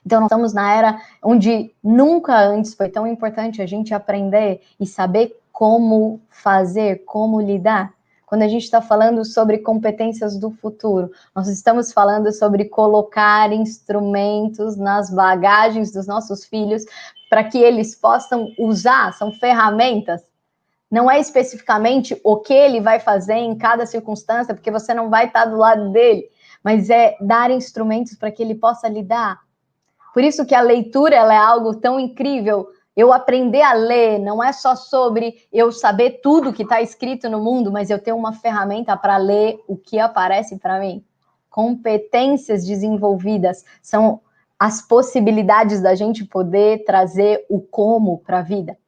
Então, nós estamos na era onde nunca antes foi tão importante a gente aprender e saber como fazer, como lidar. Quando a gente está falando sobre competências do futuro, nós estamos falando sobre colocar instrumentos nas bagagens dos nossos filhos para que eles possam usar, são ferramentas. Não é especificamente o que ele vai fazer em cada circunstância, porque você não vai estar do lado dele, mas é dar instrumentos para que ele possa lidar. Por isso que a leitura ela é algo tão incrível. Eu aprender a ler não é só sobre eu saber tudo que está escrito no mundo, mas eu ter uma ferramenta para ler o que aparece para mim. Competências desenvolvidas são as possibilidades da gente poder trazer o como para a vida.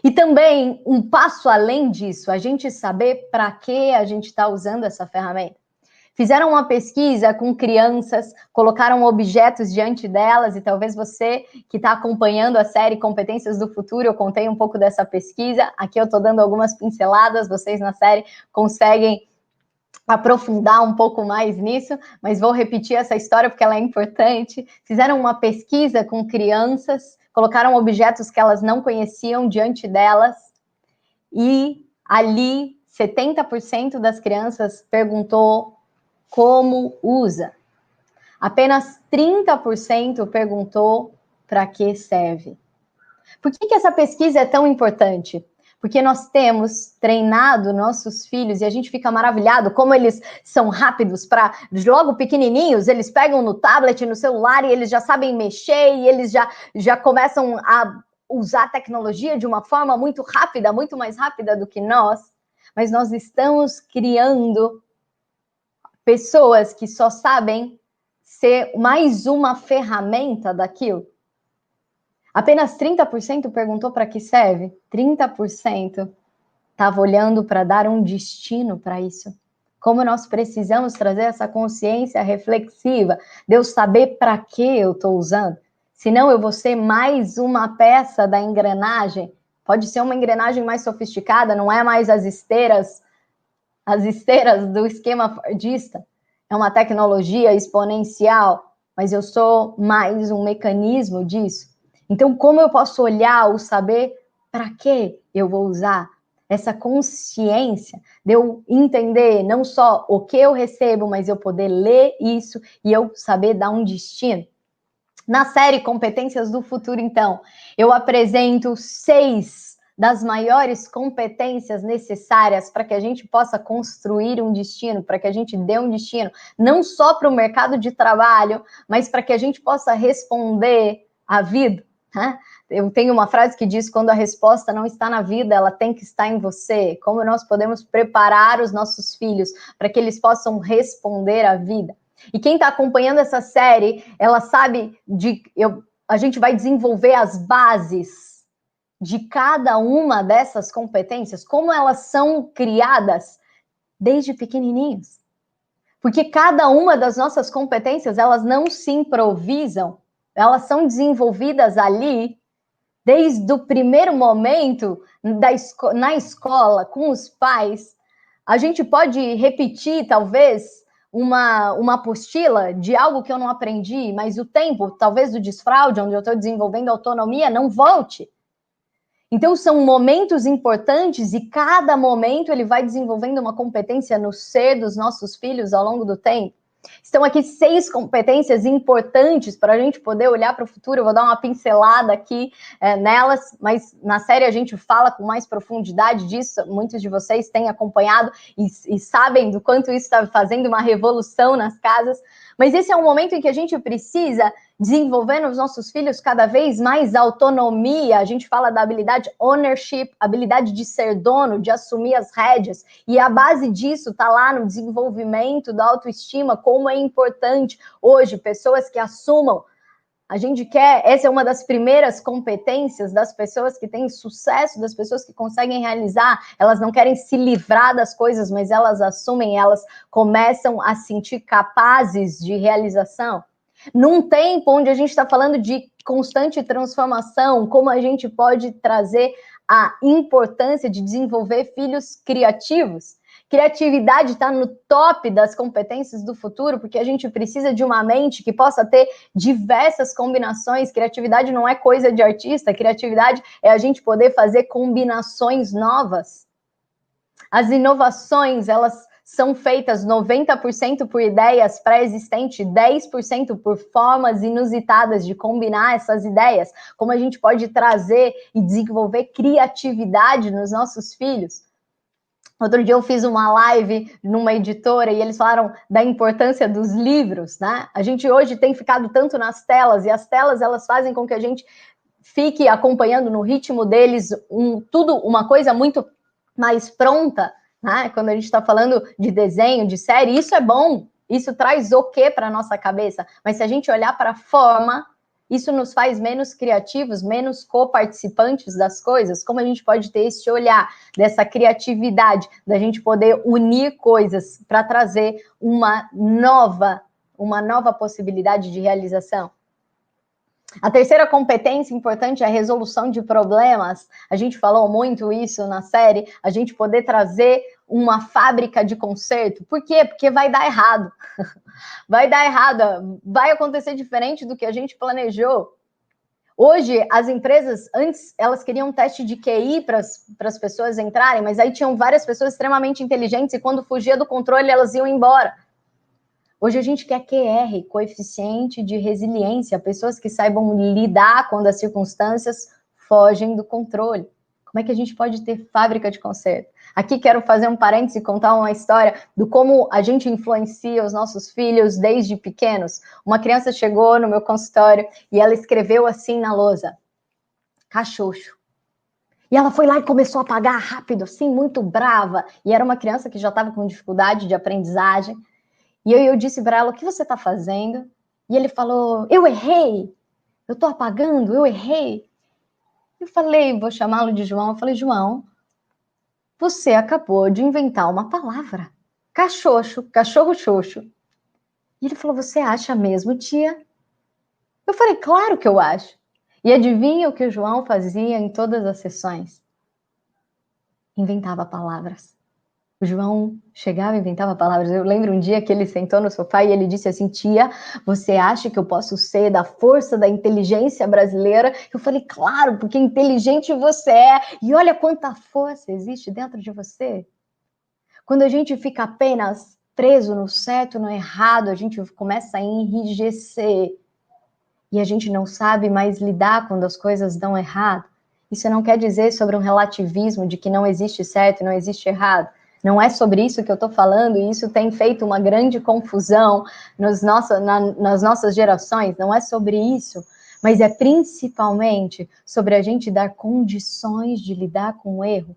E também, um passo além disso, a gente saber para que a gente está usando essa ferramenta. Fizeram uma pesquisa com crianças, colocaram objetos diante delas, e talvez você que está acompanhando a série Competências do Futuro, eu contei um pouco dessa pesquisa, aqui eu estou dando algumas pinceladas, vocês na série conseguem aprofundar um pouco mais nisso, mas vou repetir essa história porque ela é importante. Fizeram uma pesquisa com crianças, colocaram objetos que elas não conheciam diante delas, e ali 70% das crianças perguntou como usa. Apenas 30% perguntou para que serve. Por que essa pesquisa é tão importante? Porque nós temos treinado nossos filhos e a gente fica maravilhado como eles são rápidos para, logo pequenininhos, eles pegam no tablet, no celular e eles já sabem mexer e eles já começam a usar a tecnologia de uma forma muito rápida, muito mais rápida do que nós. Mas nós estamos criando pessoas que só sabem ser mais uma ferramenta daquilo. Apenas 30% perguntou para que serve. 30% estava olhando para dar um destino para isso. Como nós precisamos trazer essa consciência reflexiva de eu saber para que eu estou usando. Senão eu vou ser mais uma peça da engrenagem. Pode ser uma engrenagem mais sofisticada, não é mais as esteiras do esquema fordista. É uma tecnologia exponencial, mas eu sou mais um mecanismo disso. Então, como eu posso olhar o saber para que eu vou usar? Essa consciência de eu entender não só o que eu recebo, mas eu poder ler isso e eu saber dar um destino. Na série Competências do Futuro, então, eu apresento 6 das maiores competências necessárias para que a gente possa construir um destino, para que a gente dê um destino, não só para o mercado de trabalho, mas para que a gente possa responder à vida. Eu tenho uma frase que diz: quando a resposta não está na vida, ela tem que estar em você. Como nós podemos preparar os nossos filhos para que eles possam responder à vida? E quem está acompanhando essa série, ela sabe a gente vai desenvolver as bases de cada uma dessas competências, como elas são criadas desde pequenininhos. Porque cada uma das nossas competências, elas não se improvisam, elas são desenvolvidas ali desde o primeiro momento na escola, com os pais. A gente pode repetir, talvez, uma apostila de algo que eu não aprendi, mas o tempo, talvez, do desfraude, onde eu estou desenvolvendo autonomia, não volte. Então, são momentos importantes e cada momento ele vai desenvolvendo uma competência no ser dos nossos filhos ao longo do tempo. Estão aqui 6 competências importantes para a gente poder olhar para o futuro. Eu vou dar uma pincelada aqui nelas, mas na série a gente fala com mais profundidade disso. Muitos de vocês têm acompanhado e sabem do quanto isso está fazendo uma revolução nas casas. Mas esse é um momento em que a gente precisa desenvolver nos nossos filhos cada vez mais autonomia. A gente fala da habilidade ownership, habilidade de ser dono, de assumir as rédeas. E a base disso está lá no desenvolvimento da autoestima, como é importante hoje pessoas que assumam. A gente quer, essa é uma das primeiras competências das pessoas que têm sucesso, das pessoas que conseguem realizar. Elas não querem se livrar das coisas, mas elas assumem, elas começam a se sentir capazes de realização. Num tempo onde a gente está falando de constante transformação, como a gente pode trazer a importância de desenvolver filhos criativos. Criatividade está no top das competências do futuro, porque a gente precisa de uma mente que possa ter diversas combinações. Criatividade não é coisa de artista, criatividade é a gente poder fazer combinações novas. As inovações, elas são feitas 90% por ideias pré-existentes, 10% por formas inusitadas de combinar essas ideias. Como a gente pode trazer e desenvolver criatividade nos nossos filhos. Outro dia eu fiz uma live numa editora e eles falaram da importância dos livros, né? A gente hoje tem ficado tanto nas telas, e as telas elas fazem com que a gente fique acompanhando no ritmo deles uma coisa muito mais pronta, né? Quando a gente está falando de desenho, de série, isso é bom, isso traz o quê para a nossa cabeça? Mas se a gente olhar para a forma, isso nos faz menos criativos, menos coparticipantes das coisas. Como a gente pode ter esse olhar dessa criatividade, da gente poder unir coisas para trazer uma nova possibilidade de realização? A terceira competência importante é a resolução de problemas. A gente falou muito isso na série, a gente poder trazer uma fábrica de conserto. Por quê? Porque vai dar errado. Vai dar errado, vai acontecer diferente do que a gente planejou. Hoje, as empresas, antes, elas queriam um teste de QI para as pessoas entrarem, mas aí tinham várias pessoas extremamente inteligentes e quando fugia do controle, elas iam embora. Hoje a gente quer QR, coeficiente de resiliência, pessoas que saibam lidar quando as circunstâncias fogem do controle. Como é que a gente pode ter fábrica de conserto? Aqui quero fazer um parêntese e contar uma história do como a gente influencia os nossos filhos desde pequenos. Uma criança chegou no meu consultório e ela escreveu assim na lousa, cachoxo. E ela foi lá e começou a apagar rápido, assim, muito brava. E era uma criança que já estava com dificuldade de aprendizagem. E eu disse para ela, o que você está fazendo? E ele falou, eu errei, eu estou apagando, eu errei. Eu falei, vou chamá-lo de João, eu falei, João, você acabou de inventar uma palavra, cachoxo, cachorro xoxo. E ele falou, você acha mesmo, tia? Eu falei, claro que eu acho. E adivinha o que o João fazia em todas as sessões? Inventava palavras. O João chegava e inventava palavras. Eu lembro um dia que ele sentou no sofá e ele disse assim, tia, você acha que eu posso ser da força da inteligência brasileira? Eu falei, claro, porque inteligente você é. E olha quanta força existe dentro de você. Quando a gente fica apenas preso no certo, no errado, a gente começa a enrijecer. E a gente não sabe mais lidar quando as coisas dão errado. Isso não quer dizer sobre um relativismo de que não existe certo e não existe errado. Não é sobre isso que eu estou falando, e isso tem feito uma grande confusão nas nossas gerações. Não é sobre isso, mas é principalmente sobre a gente dar condições de lidar com o erro.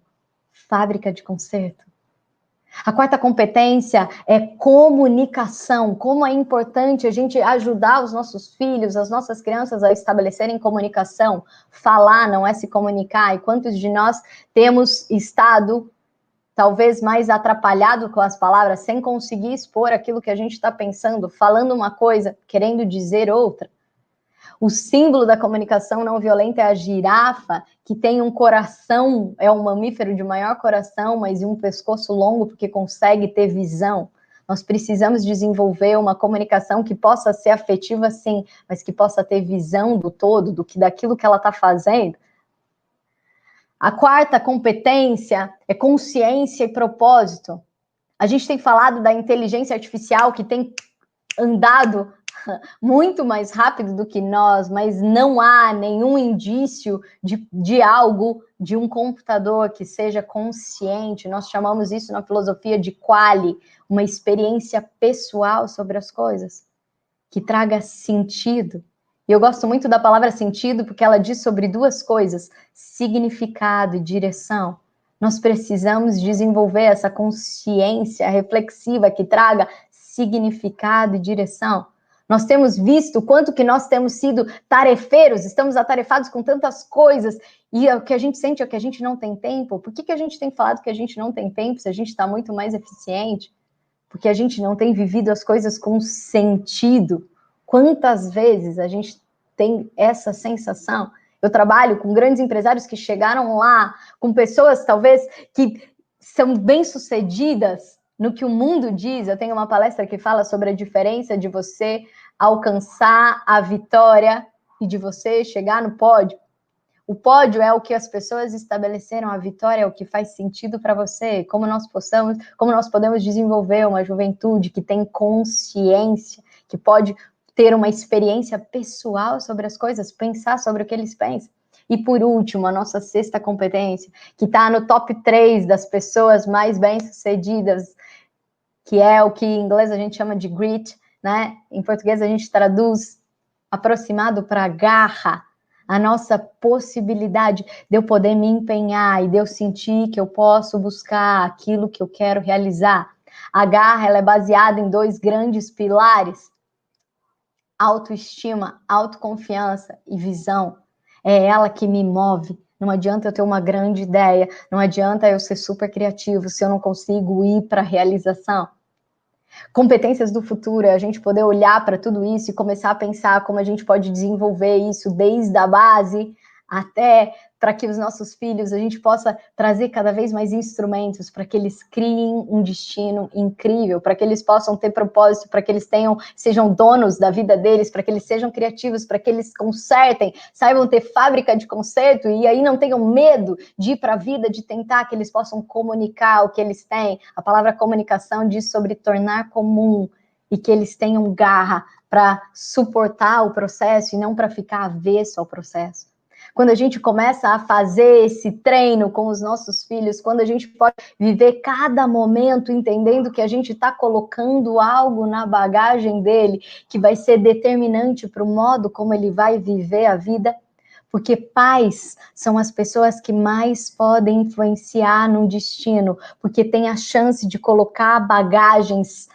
Fábrica de conserto. A quarta competência é comunicação. Como é importante a gente ajudar os nossos filhos, as nossas crianças a estabelecerem comunicação. Falar não é se comunicar. E quantos de nós temos estado talvez mais atrapalhado com as palavras, sem conseguir expor aquilo que a gente está pensando, falando uma coisa, querendo dizer outra? O símbolo da comunicação não violenta é a girafa, que tem um coração, é um mamífero de maior coração, mas um pescoço longo, porque consegue ter visão. Nós precisamos desenvolver uma comunicação que possa ser afetiva, sim, mas que possa ter visão do todo, daquilo que ela está fazendo. A quarta competência é consciência e propósito. A gente tem falado da inteligência artificial que tem andado muito mais rápido do que nós, mas não há nenhum indício de algo, de um computador que seja consciente. Nós chamamos isso na filosofia de quali, uma experiência pessoal sobre as coisas, que traga sentido. E eu gosto muito da palavra sentido, porque ela diz sobre duas coisas, significado e direção. Nós precisamos desenvolver essa consciência reflexiva que traga significado e direção. Nós temos visto o quanto que nós temos sido tarefeiros, estamos atarefados com tantas coisas, e o que a gente sente é que a gente não tem tempo. Por que a gente tem falado que a gente não tem tempo se a gente está muito mais eficiente? Porque a gente não tem vivido as coisas com sentido. Quantas vezes a gente tem essa sensação? Eu trabalho com grandes empresários que chegaram lá, com pessoas talvez que são bem-sucedidas no que o mundo diz. Eu tenho uma palestra que fala sobre a diferença de você alcançar a vitória e de você chegar no pódio. O pódio é o que as pessoas estabeleceram, a vitória é o que faz sentido para você. Como nós podemos desenvolver uma juventude que tem consciência, que pode ter uma experiência pessoal sobre as coisas, pensar sobre o que eles pensam. E por último, a nossa sexta competência, que está no top 3 das pessoas mais bem-sucedidas, que é o que em inglês a gente chama de grit, né? Em português a gente traduz aproximado para garra, a nossa possibilidade de eu poder me empenhar e de eu sentir que eu posso buscar aquilo que eu quero realizar. A garra, ela é baseada em 2 grandes pilares: autoestima, autoconfiança e visão. É ela que me move. Não adianta eu ter uma grande ideia, não adianta eu ser super criativo se eu não consigo ir para a realização. Competências do futuro é a gente poder olhar para tudo isso e começar a pensar como a gente pode desenvolver isso desde a base até para que os nossos filhos, a gente possa trazer cada vez mais instrumentos para que eles criem um destino incrível, para que eles possam ter propósito, para que eles sejam donos da vida deles, para que eles sejam criativos, para que eles consertem, saibam ter fábrica de conserto e aí não tenham medo de ir para a vida, de tentar, que eles possam comunicar o que eles têm. A palavra comunicação diz sobre tornar comum e que eles tenham garra para suportar o processo e não para ficar avesso ao processo. Quando a gente começa a fazer esse treino com os nossos filhos, quando a gente pode viver cada momento entendendo que a gente está colocando algo na bagagem dele que vai ser determinante para o modo como ele vai viver a vida, porque pais são as pessoas que mais podem influenciar no destino, porque tem a chance de colocar bagagens,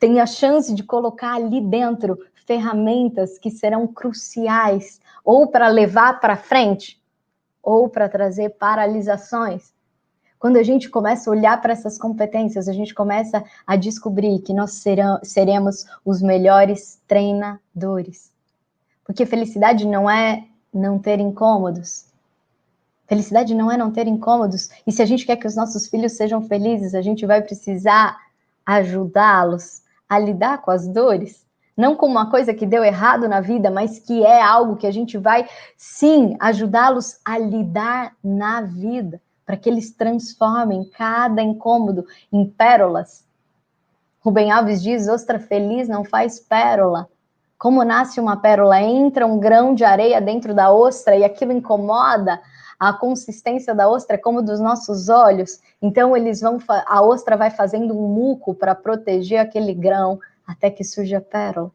tem a chance de colocar ali dentro ferramentas que serão cruciais ou para levar para frente, ou para trazer paralisações. Quando a gente começa a olhar para essas competências, a gente começa a descobrir que nós seremos os melhores treinadores. Porque felicidade não é não ter incômodos. Felicidade não é não ter incômodos. E se a gente quer que os nossos filhos sejam felizes, a gente vai precisar ajudá-los a lidar com as dores. Não como uma coisa que deu errado na vida, mas que é algo que a gente vai, sim, ajudá-los a lidar na vida, para que eles transformem cada incômodo em pérolas. Rubem Alves diz, ostra feliz não faz pérola. Como nasce uma pérola? Entra um grão de areia dentro da ostra e aquilo incomoda. A consistência da ostra é como dos nossos olhos. Então a ostra vai fazendo um muco para proteger aquele grão, até que surge a pérola.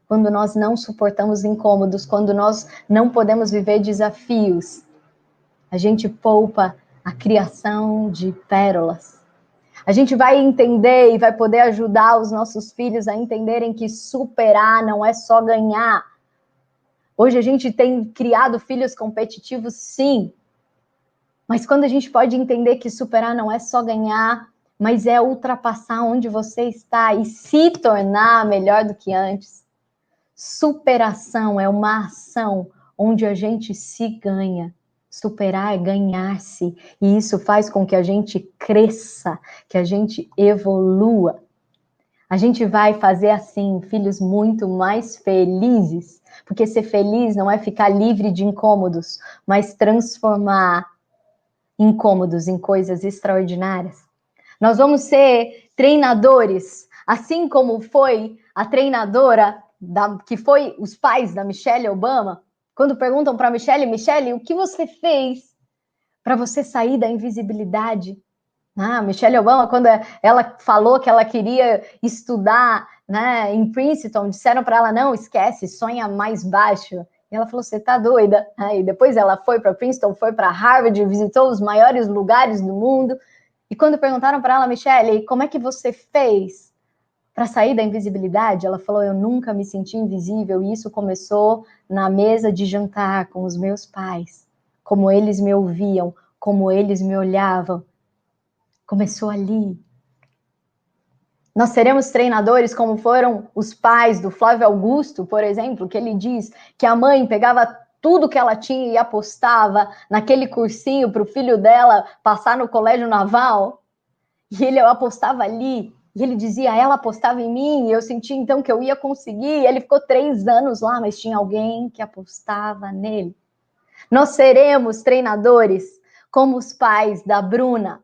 Quando nós não suportamos incômodos, quando nós não podemos viver desafios, a gente poupa a criação de pérolas. A gente vai entender e vai poder ajudar os nossos filhos a entenderem que superar não é só ganhar. Hoje a gente tem criado filhos competitivos, sim. Mas quando a gente pode entender que superar não é só ganhar, mas é ultrapassar onde você está e se tornar melhor do que antes. Superação é uma ação onde a gente se ganha. Superar é ganhar-se. E isso faz com que a gente cresça, que a gente evolua. A gente vai fazer, assim, filhos muito mais felizes. Porque ser feliz não é ficar livre de incômodos, mas transformar incômodos em coisas extraordinárias. Nós vamos ser treinadores, assim como foi a treinadora que foi os pais da Michelle Obama. Quando perguntam para Michelle, o que você fez para você sair da invisibilidade? Michelle Obama, quando ela falou que ela queria estudar, né, em Princeton, disseram para ela, não, esquece, sonha mais baixo. E ela falou, você tá doida? E depois ela foi para Princeton, foi para Harvard, visitou os maiores lugares do mundo. E quando perguntaram para ela, Michelle, como é que você fez para sair da invisibilidade? Ela falou, eu nunca me senti invisível, e isso começou na mesa de jantar com os meus pais. Como eles me ouviam, como eles me olhavam. Começou ali. Nós seremos treinadores como foram os pais do Flávio Augusto, por exemplo, que ele diz que a mãe pegava tudo que ela tinha e apostava naquele cursinho para o filho dela passar no colégio naval. E ele apostava ali. E ele dizia, ela apostava em mim, e eu senti então que eu ia conseguir. E ele ficou 3 anos lá, mas tinha alguém que apostava nele. Nós seremos treinadores como os pais da Bruna.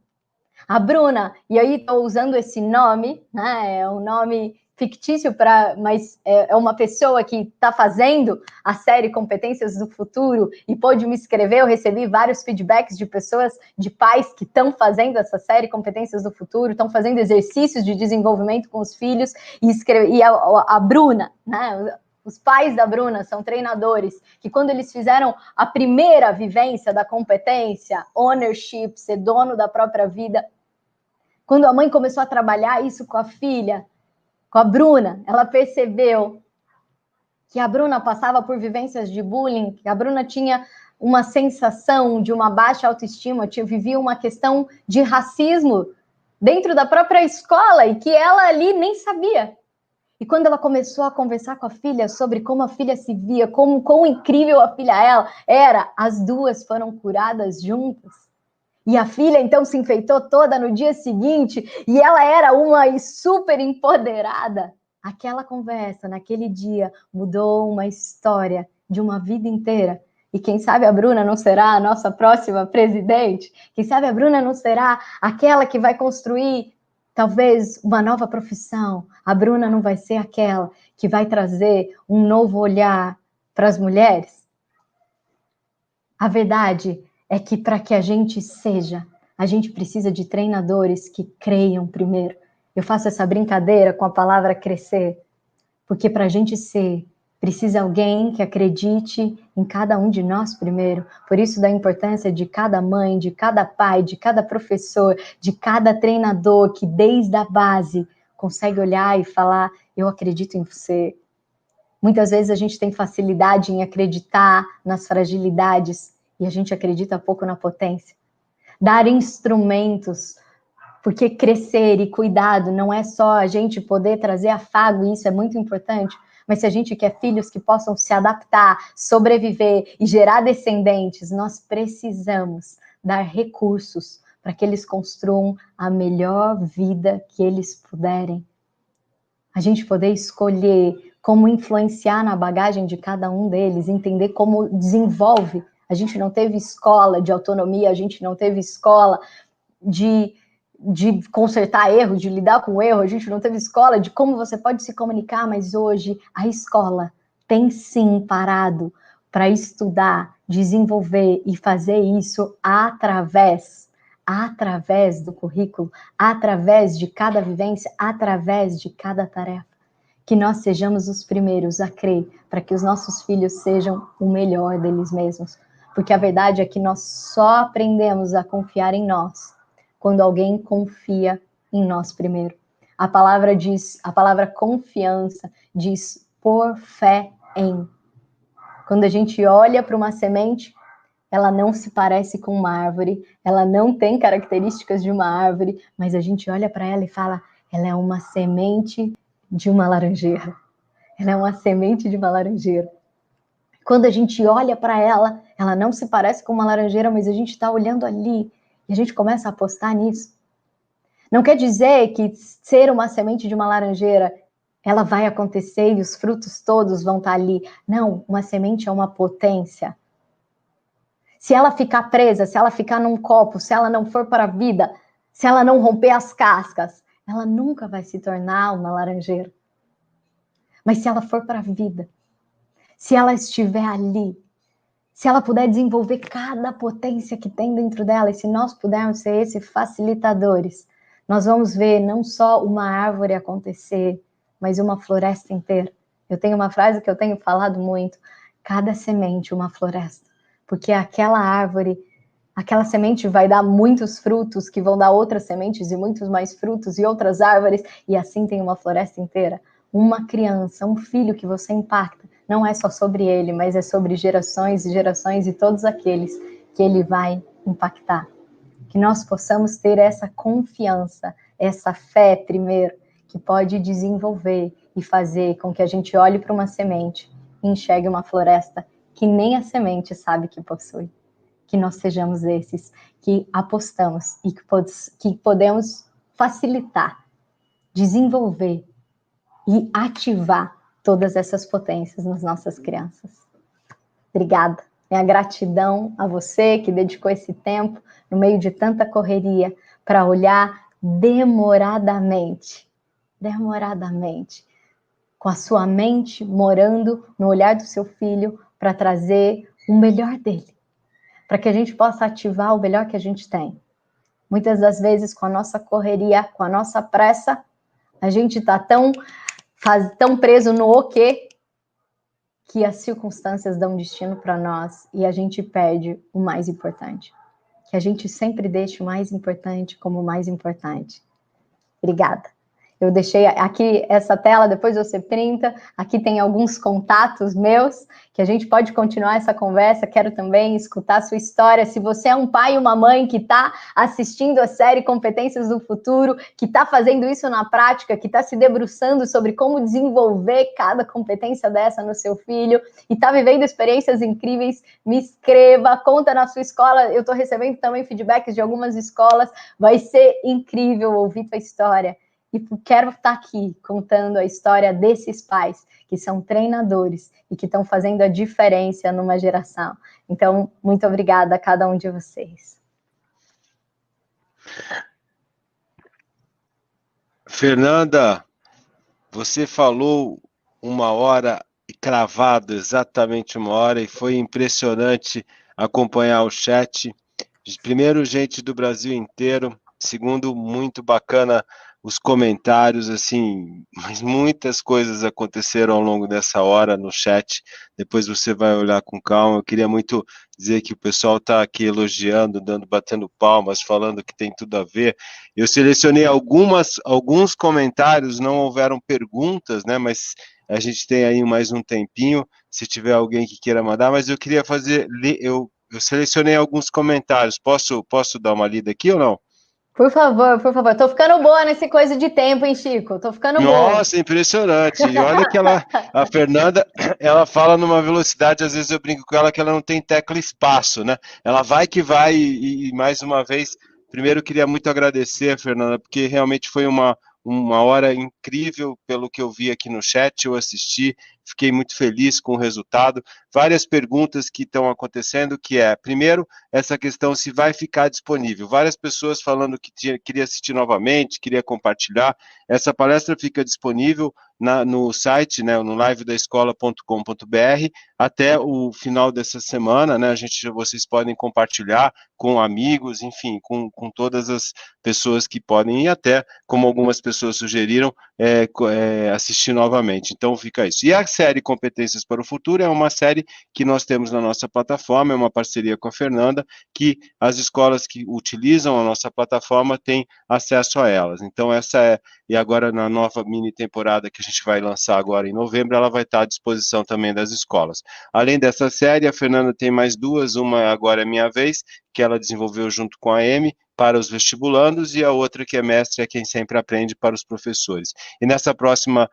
A Bruna, e aí estou usando esse nome, né? É um nome fictício, mas é uma pessoa que está fazendo a série Competências do Futuro e pôde me escrever. Eu recebi vários feedbacks de pessoas, de pais que estão fazendo essa série Competências do Futuro, estão fazendo exercícios de desenvolvimento com os filhos, e a Bruna, né? Os pais da Bruna são treinadores que, quando eles fizeram a primeira vivência da competência, ownership, ser dono da própria vida, quando a mãe começou a trabalhar isso com a filha, com a Bruna, ela percebeu que a Bruna passava por vivências de bullying, que a Bruna tinha uma sensação de uma baixa autoestima, vivia uma questão de racismo dentro da própria escola e que ela ali nem sabia. E quando ela começou a conversar com a filha sobre como a filha se via, quão incrível a filha era, as duas foram curadas juntas. E a filha, então, se enfeitou toda no dia seguinte, e ela era uma super empoderada. Aquela conversa, naquele dia, mudou uma história de uma vida inteira. E quem sabe a Bruna não será a nossa próxima presidente? Quem sabe a Bruna não será aquela que vai construir, talvez, uma nova profissão? A Bruna não vai ser aquela que vai trazer um novo olhar para as mulheres? A verdade é que, para que a gente seja, a gente precisa de treinadores que creiam primeiro. Eu faço essa brincadeira com a palavra crescer, porque para a gente ser, precisa alguém que acredite em cada um de nós primeiro. Por isso da importância de cada mãe, de cada pai, de cada professor, de cada treinador que desde a base consegue olhar e falar, eu acredito em você. Muitas vezes a gente tem facilidade em acreditar nas fragilidades e a gente acredita pouco na potência. Dar instrumentos, porque crescer e cuidado não é só a gente poder trazer afago, e isso é muito importante, mas se a gente quer filhos que possam se adaptar, sobreviver e gerar descendentes, nós precisamos dar recursos para que eles construam a melhor vida que eles puderem. A gente poder escolher como influenciar na bagagem de cada um deles, entender como desenvolve. A gente não teve escola de autonomia, a gente não teve escola de consertar erro, de lidar com o erro, a gente não teve escola de como você pode se comunicar, mas hoje a escola tem sim parado para estudar, desenvolver e fazer isso através do currículo, através de cada vivência, através de cada tarefa. Que nós sejamos os primeiros a crer para que os nossos filhos sejam o melhor deles mesmos. Porque a verdade é que nós só aprendemos a confiar em nós quando alguém confia em nós primeiro. A palavra confiança diz por fé em. Quando a gente olha para uma semente, ela não se parece com uma árvore, ela não tem características de uma árvore, mas a gente olha para ela e fala, ela é uma semente de uma laranjeira. Ela é uma semente de uma laranjeira. Quando a gente olha para ela, ela não se parece com uma laranjeira, mas a gente está olhando ali e a gente começa a apostar nisso. Não quer dizer que ser uma semente de uma laranjeira, ela vai acontecer e os frutos todos vão estar ali. Não, uma semente é uma potência. Se ela ficar presa, se ela ficar num copo, se ela não for para a vida, se ela não romper as cascas, ela nunca vai se tornar uma laranjeira. Mas se ela for para a vida, se ela estiver ali, se ela puder desenvolver cada potência que tem dentro dela, e se nós pudermos ser esses facilitadores, nós vamos ver não só uma árvore acontecer, mas uma floresta inteira. Eu tenho uma frase que eu tenho falado muito, cada semente uma floresta, porque aquela árvore, aquela semente vai dar muitos frutos, que vão dar outras sementes e muitos mais frutos e outras árvores, e assim tem uma floresta inteira. Uma criança, um filho que você impacta, não é só sobre ele, mas é sobre gerações e gerações e todos aqueles que ele vai impactar. Que nós possamos ter essa confiança, essa fé primeiro, que pode desenvolver e fazer com que a gente olhe para uma semente e enxergue uma floresta que nem a semente sabe que possui. Que nós sejamos esses que apostamos e que podemos facilitar, desenvolver e ativar todas essas potências nas nossas crianças. Obrigada. Minha gratidão a você que dedicou esse tempo no meio de tanta correria para olhar demoradamente, com a sua mente morando no olhar do seu filho para trazer o melhor dele, para que a gente possa ativar o melhor que a gente tem. Muitas das vezes, com a nossa correria, com a nossa pressa, a gente está tão preso no o quê, que as circunstâncias dão destino para nós e a gente perde o mais importante. Que a gente sempre deixe o mais importante como o mais importante. Obrigada. Eu deixei aqui essa tela, depois você printa. Aqui tem alguns contatos meus, que a gente pode continuar essa conversa. Quero também escutar a sua história. Se você é um pai e uma mãe que está assistindo a série Competências do Futuro, que está fazendo isso na prática, que está se debruçando sobre como desenvolver cada competência dessa no seu filho, e está vivendo experiências incríveis, me escreva, conta na sua escola. Eu estou recebendo também feedbacks de algumas escolas. Vai ser incrível ouvir tua história. E quero estar aqui contando a história desses pais que são treinadores e que estão fazendo a diferença numa geração. Então, muito obrigada a cada um de vocês. Fernanda, você falou 1 hora e cravado exatamente 1 hora, e foi impressionante acompanhar o chat. Primeiro, gente do Brasil inteiro. Segundo, muito bacana os comentários, assim, mas muitas coisas aconteceram ao longo dessa hora no chat. Depois você vai olhar com calma. Eu queria muito dizer que o pessoal está aqui elogiando, batendo palmas, falando que tem tudo a ver. Eu selecionei alguns comentários, não houveram perguntas, né, mas a gente tem aí mais um tempinho, se tiver alguém que queira mandar, mas eu queria eu selecionei alguns comentários. Posso dar uma lida aqui ou não? Por favor, por favor. Tô ficando boa nesse coisa de tempo, hein, Chico? Tô ficando boa. Nossa, impressionante. E olha que a Fernanda, ela fala numa velocidade, às vezes eu brinco com ela que ela não tem tecla espaço, né? Ela vai que vai e mais uma vez, primeiro eu queria muito agradecer a Fernanda, porque realmente foi uma hora incrível pelo que eu vi aqui no chat, eu assisti, fiquei muito feliz com o resultado. Várias perguntas que estão acontecendo, que é, primeiro, essa questão se vai ficar disponível. Várias pessoas falando que queria assistir novamente, queria compartilhar. Essa palestra fica disponível no site, né, no livedaescola.com.br, até o final dessa semana, né, vocês podem compartilhar com amigos, enfim, com todas as pessoas que podem, e até, como algumas pessoas sugeriram, assistir novamente. Então, fica isso. E a série Competências para o Futuro é uma série que nós temos na nossa plataforma, é uma parceria com a Fernanda, que as escolas que utilizam a nossa plataforma têm acesso a elas. Então, e agora na nova mini temporada que a gente vai lançar agora em novembro, ela vai estar à disposição também das escolas. Além dessa série, a Fernanda tem mais duas, uma agora é minha vez, que ela desenvolveu junto com a Amy, para os vestibulandos, e a outra que é Mestre é quem sempre aprende, para os professores. E nessa próxima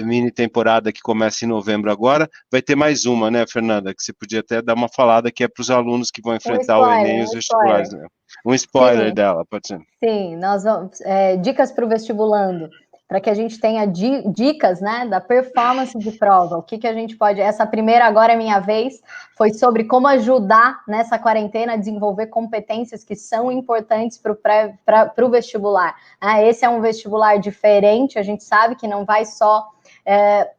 mini temporada que começa em novembro agora, vai ter mais uma, né, Fernanda, que você podia até dar uma falada, que é para os alunos que vão enfrentar o Enem e os vestibulares. Né? Um spoiler dela, pode ser. Sim, nós vamos, dicas para o vestibulando, para que a gente tenha dicas, né, da performance de prova. O que a gente pode... Essa primeira, agora é minha vez, foi sobre como ajudar nessa quarentena a desenvolver competências que são importantes para o vestibular. Esse é um vestibular diferente, a gente sabe que não vai só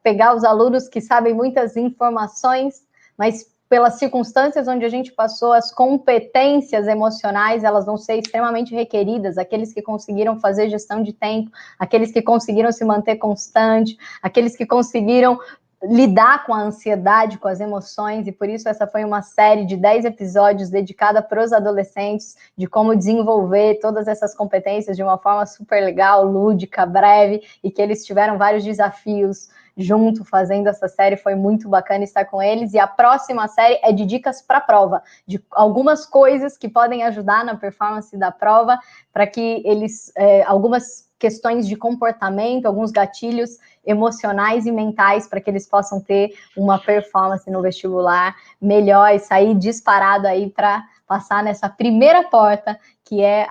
pegar os alunos que sabem muitas informações, mas pelas circunstâncias onde a gente passou, as competências emocionais, elas vão ser extremamente requeridas, aqueles que conseguiram fazer gestão de tempo, aqueles que conseguiram se manter constante, aqueles que conseguiram lidar com a ansiedade, com as emoções, e por isso essa foi uma série de 10 episódios dedicada para os adolescentes, de como desenvolver todas essas competências de uma forma super legal, lúdica, breve, e que eles tiveram vários desafios junto fazendo essa série, foi muito bacana estar com eles. E a próxima série é de dicas para a prova, de algumas coisas que podem ajudar na performance da prova, para que eles, algumas questões de comportamento, alguns gatilhos emocionais e mentais, para que eles possam ter uma performance no vestibular melhor e sair disparado aí para passar nessa primeira porta, que é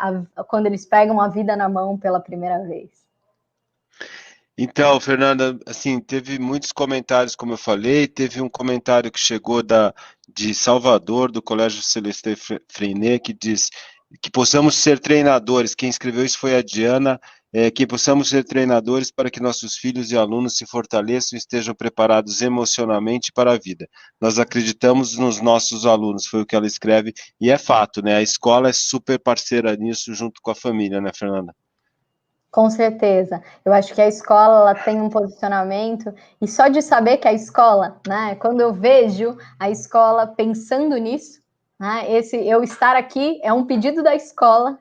quando eles pegam a vida na mão pela primeira vez. Então, Fernanda, assim, teve muitos comentários, como eu falei, teve um comentário que chegou de Salvador, do Colégio Celeste Freinet, que diz que possamos ser treinadores. Quem escreveu isso foi a Diana, que possamos ser treinadores para que nossos filhos e alunos se fortaleçam e estejam preparados emocionalmente para a vida. Nós acreditamos nos nossos alunos, foi o que ela escreve, e é fato, né? A escola é super parceira nisso, junto com a família, né, Fernanda? Com certeza. Eu acho que a escola ela tem um posicionamento, e só de saber que a escola, né, quando eu vejo a escola pensando nisso, né, eu estar aqui é um pedido da escola.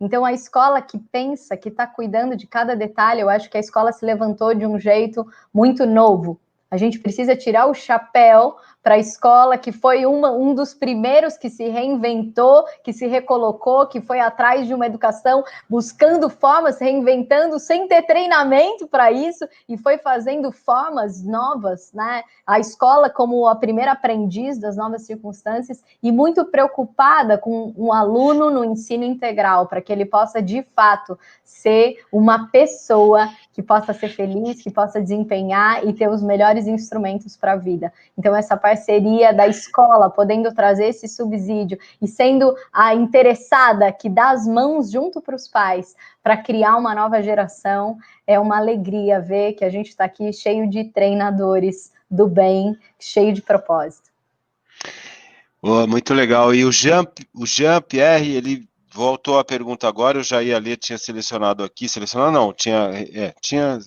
Então, a escola que pensa, que está cuidando de cada detalhe, eu acho que a escola se levantou de um jeito muito novo. A gente precisa tirar o chapéu para a escola, que foi um dos primeiros que se reinventou, que se recolocou, que foi atrás de uma educação, buscando formas, reinventando, sem ter treinamento para isso, e foi fazendo formas novas, né? A escola como a primeira aprendiz das novas circunstâncias, e muito preocupada com um aluno no ensino integral, para que ele possa, de fato, ser uma pessoa que possa ser feliz, que possa desempenhar e ter os melhores instrumentos para a vida. Então, essa parceria da escola, podendo trazer esse subsídio e sendo a interessada que dá as mãos junto para os pais para criar uma nova geração, é uma alegria ver que a gente está aqui cheio de treinadores do bem, cheio de propósito. Oh, muito legal. E o Jean-Pierre, ele voltou a pergunta agora, eu já ia ler, tinha selecionado aqui, tinha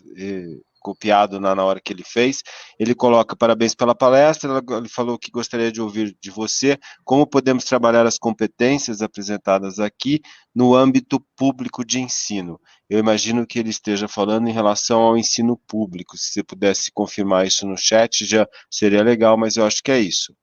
copiado na hora que ele fez. Ele coloca: parabéns pela palestra, ele falou que gostaria de ouvir de você como podemos trabalhar as competências apresentadas aqui no âmbito público de ensino. Eu imagino que ele esteja falando em relação ao ensino público. Se você pudesse confirmar isso no chat, já seria legal, mas eu acho que é isso.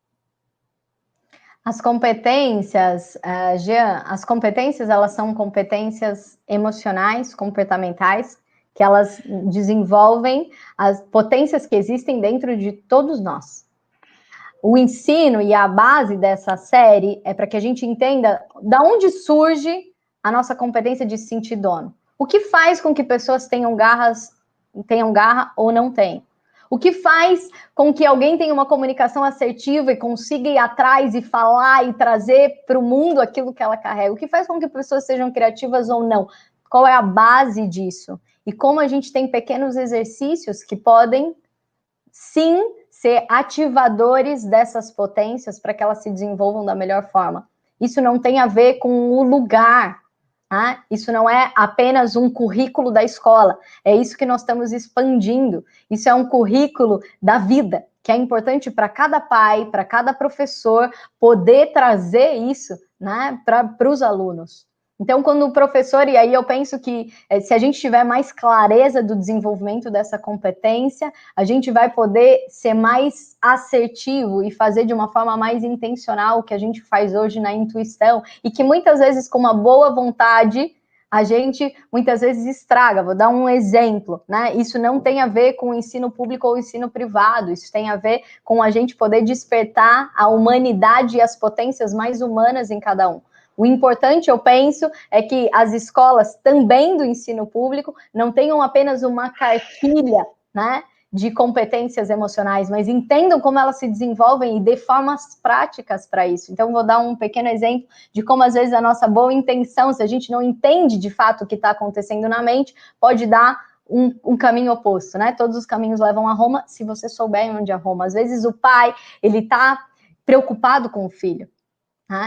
As competências, Jean, as competências, elas são competências emocionais, comportamentais, que elas desenvolvem as potências que existem dentro de todos nós. O ensino e a base dessa série é para que a gente entenda de onde surge a nossa competência de se sentir dono. O que faz com que pessoas tenham garra ou não tenham? O que faz com que alguém tenha uma comunicação assertiva e consiga ir atrás e falar e trazer para o mundo aquilo que ela carrega? O que faz com que pessoas sejam criativas ou não? Qual é a base disso? e como a gente tem pequenos exercícios que podem, sim, ser ativadores dessas potências para que elas se desenvolvam da melhor forma. Isso não tem a ver com o lugar, tá? Isso não é apenas um currículo da escola, é isso que nós estamos expandindo. Isso é um currículo da vida, que é importante para cada pai, para cada professor, poder trazer isso, né, para os alunos. Então, quando o professor, e aí eu penso que se a gente tiver mais clareza do desenvolvimento dessa competência, a gente vai poder ser mais assertivo e fazer de uma forma mais intencional o que a gente faz hoje na intuição, e que muitas vezes com uma boa vontade, a gente muitas vezes estraga. Vou dar um exemplo, né? Isso não tem a ver com o ensino público ou ensino privado, isso tem a ver com a gente poder despertar a humanidade e as potências mais humanas em cada um. O importante, eu penso, é que as escolas também do ensino público não tenham apenas uma cartilha, né, de competências emocionais, mas entendam como elas se desenvolvem e dê formas práticas para isso. Então, vou dar um pequeno exemplo de como, às vezes, a nossa boa intenção, se a gente não entende de fato o que está acontecendo na mente, pode dar um caminho oposto, né? Todos os caminhos levam a Roma, se você souber onde é Roma. Às vezes, o pai, ele está preocupado com o filho.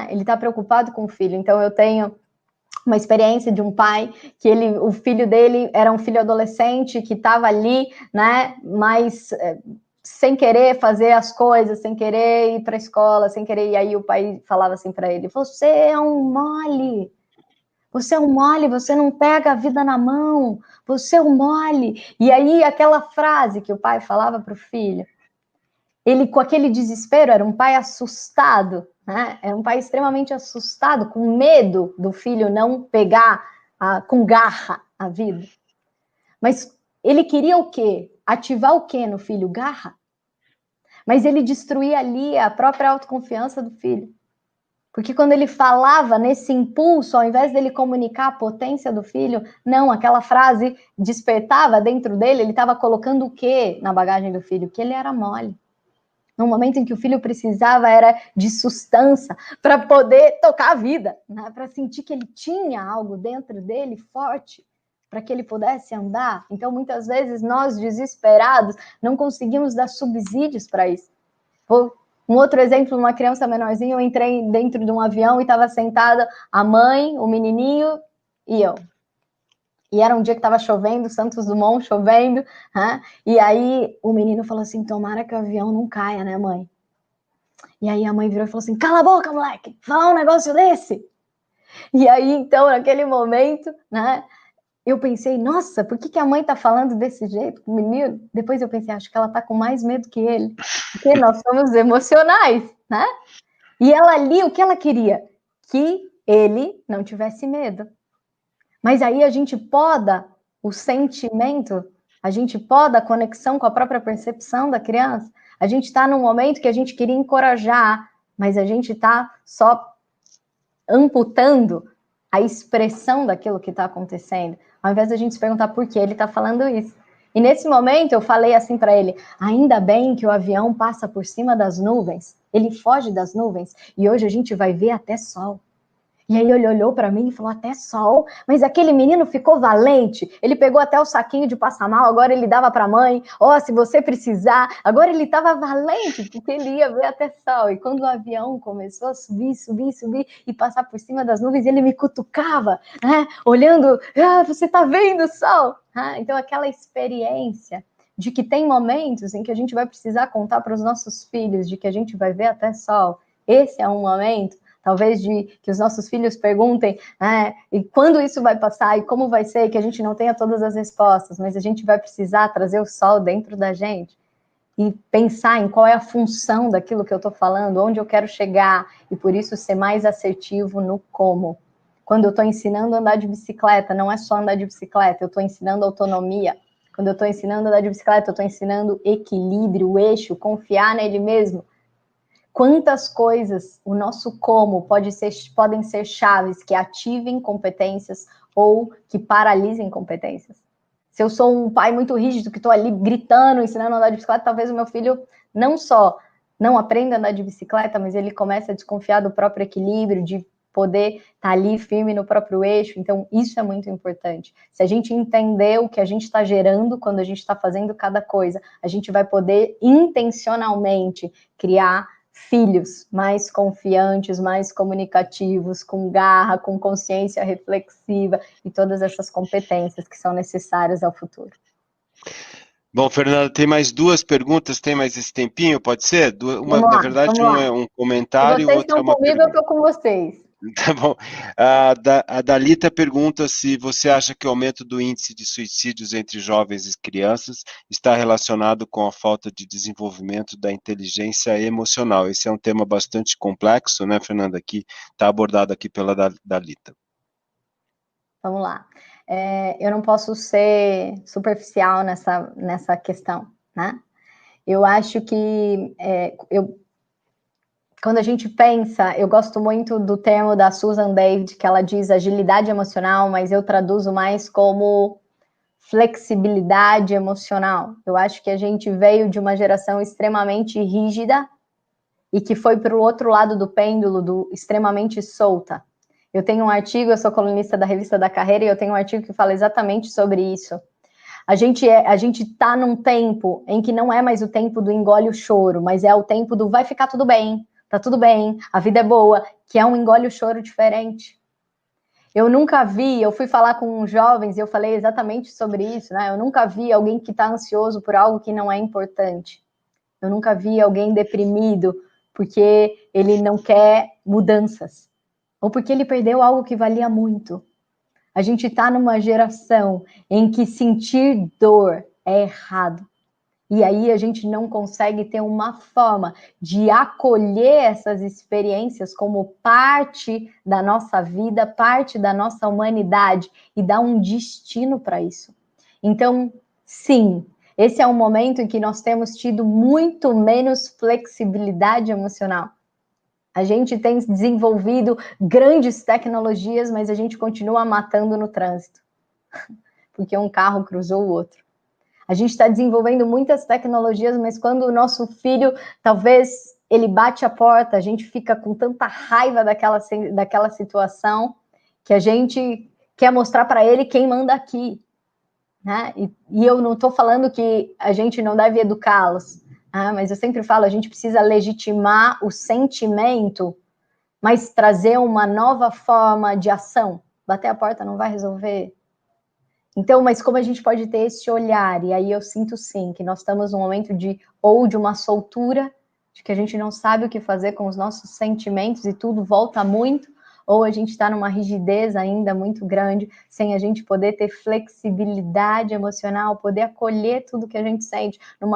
Ele está preocupado com o filho. Então, eu tenho uma experiência de um pai que o filho dele era um filho adolescente que estava ali, né, mas sem querer fazer as coisas, sem querer ir para a escola, sem querer. E aí o pai falava assim para ele: você é um mole, você não pega a vida na mão, você é um mole. E aí aquela frase que o pai falava para o filho, ele com aquele desespero, era um pai assustado, né? Era um pai extremamente assustado, com medo do filho não pegar com garra a vida. Mas ele queria o quê? Ativar o quê no filho? Garra. Mas ele destruía ali a própria autoconfiança do filho. Porque quando ele falava nesse impulso, ao invés dele comunicar a potência do filho, não, aquela frase despertava dentro dele, ele estava colocando o quê na bagagem do filho? Que ele era mole. No momento em que o filho precisava era de sustância para poder tocar a vida, né? Para sentir que ele tinha algo dentro dele forte, para que ele pudesse andar. Então, muitas vezes, nós, desesperados, não conseguimos dar subsídios para isso. Um outro exemplo, uma criança menorzinha, eu entrei dentro de um avião e estava sentada a mãe, o menininho e eu. E era um dia que estava chovendo, Santos Dumont chovendo, né? E aí o menino falou assim: tomara que o avião não caia, né, mãe? E aí a mãe virou e falou assim: cala a boca, moleque, falar um negócio desse. E aí, então, naquele momento, né, eu pensei: nossa, por que a mãe tá falando desse jeito com o menino? Depois eu pensei: acho que ela tá com mais medo que ele, porque nós somos emocionais, né? E ela ali, o que ela queria? Que ele não tivesse medo. Mas aí a gente poda o sentimento, a gente poda a conexão com a própria percepção da criança. A gente está num momento que a gente queria encorajar, mas a gente está só amputando a expressão daquilo que está acontecendo, ao invés da gente se perguntar por que ele está falando isso. E nesse momento eu falei assim para ele: ainda bem que o avião passa por cima das nuvens, ele foge das nuvens, e hoje a gente vai ver até sol. E aí ele olhou para mim e falou: até sol? Mas aquele menino ficou valente, ele pegou até o saquinho de passar mal, agora ele dava para a mãe, se você precisar. Agora ele estava valente, porque ele ia ver até sol. E quando o avião começou a subir e passar por cima das nuvens, ele me cutucava, né? Olhando: você está vendo o sol? Então aquela experiência de que tem momentos em que a gente vai precisar contar para os nossos filhos de que a gente vai ver até sol. Esse é um momento, talvez, de que os nossos filhos perguntem, e quando isso vai passar, e como vai ser, que a gente não tenha todas as respostas, mas a gente vai precisar trazer o sol dentro da gente e pensar em qual é a função daquilo que eu estou falando, onde eu quero chegar, e por isso ser mais assertivo no como. Quando eu estou ensinando a andar de bicicleta, não é só andar de bicicleta, eu estou ensinando autonomia. Quando eu estou ensinando a andar de bicicleta, eu estou ensinando equilíbrio, o eixo, confiar nele mesmo. Quantas coisas o nosso como podem ser chaves que ativem competências ou que paralisem competências. Se eu sou um pai muito rígido, que estou ali gritando, ensinando a andar de bicicleta, talvez o meu filho não só não aprenda a andar de bicicleta, mas ele comece a desconfiar do próprio equilíbrio, de poder estar ali firme no próprio eixo. Então, isso é muito importante. Se a gente entender o que a gente está gerando quando a gente está fazendo cada coisa, a gente vai poder intencionalmente criar filhos mais confiantes, mais comunicativos, com garra, com consciência reflexiva e todas essas competências que são necessárias ao futuro. Bom, Fernanda, tem mais duas perguntas, tem mais esse tempinho, pode ser? Uma, Vamos na lá, verdade, vamos um lá. é um Se comentário, vocês outra é estão uma comigo, eu pergunta. estou com vocês. Tá bom. A Dalita pergunta se você acha que o aumento do índice de suicídios entre jovens e crianças está relacionado com a falta de desenvolvimento da inteligência emocional. Esse é um tema bastante complexo, né, Fernanda, que está abordado aqui pela Dalita. Vamos lá. Eu não posso ser superficial nessa questão, né? Eu acho que quando a gente pensa, eu gosto muito do termo da Susan David, que ela diz agilidade emocional, mas eu traduzo mais como flexibilidade emocional. Eu acho que a gente veio de uma geração extremamente rígida e que foi para o outro lado do pêndulo, do extremamente solta. Eu tenho um artigo, eu sou colunista da Revista da Carreira, e eu tenho um artigo que fala exatamente sobre isso. A gente está num tempo em que não é mais o tempo do engole o choro, mas é o tempo do vai ficar tudo bem, tá tudo bem, a vida é boa, que é um engole o choro diferente. Eu nunca vi, eu fui falar com jovens e eu falei exatamente sobre isso, né? Eu nunca vi alguém que está ansioso por algo que não é importante. Eu nunca vi alguém deprimido porque ele não quer mudanças, ou porque ele perdeu algo que valia muito. A gente está numa geração em que sentir dor é errado. E aí a gente não consegue ter uma forma de acolher essas experiências como parte da nossa vida, parte da nossa humanidade e dar um destino para isso. Então, sim, esse é um momento em que nós temos tido muito menos flexibilidade emocional. A gente tem desenvolvido grandes tecnologias, mas a gente continua matando no trânsito, porque um carro cruzou o outro. A gente está desenvolvendo muitas tecnologias, mas quando o nosso filho, talvez ele bate a porta, a gente fica com tanta raiva daquela situação que a gente quer mostrar para ele quem manda aqui, né? E eu não estou falando que a gente não deve educá-los, né? Mas eu sempre falo, a gente precisa legitimar o sentimento, mas trazer uma nova forma de ação. Bater a porta não vai resolver. Então, mas como a gente pode ter esse olhar? E aí eu sinto sim que nós estamos num momento de uma soltura, de que a gente não sabe o que fazer com os nossos sentimentos e tudo volta muito, ou a gente está numa rigidez ainda muito grande, sem a gente poder ter flexibilidade emocional, poder acolher tudo que a gente sente. No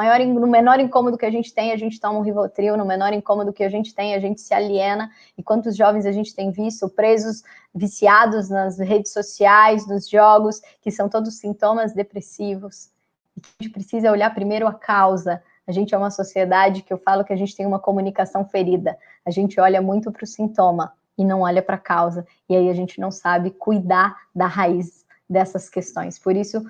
menor incômodo que a gente tem, a gente toma um Rivotril, no menor incômodo que a gente tem, a gente se aliena. E quantos jovens a gente tem visto presos, viciados nas redes sociais, nos jogos, que são todos sintomas depressivos. E que a gente precisa olhar primeiro a causa. A gente é uma sociedade que eu falo que a gente tem uma comunicação ferida. A gente olha muito para o sintoma e não olha para a causa. E aí a gente não sabe cuidar da raiz dessas questões. Por isso,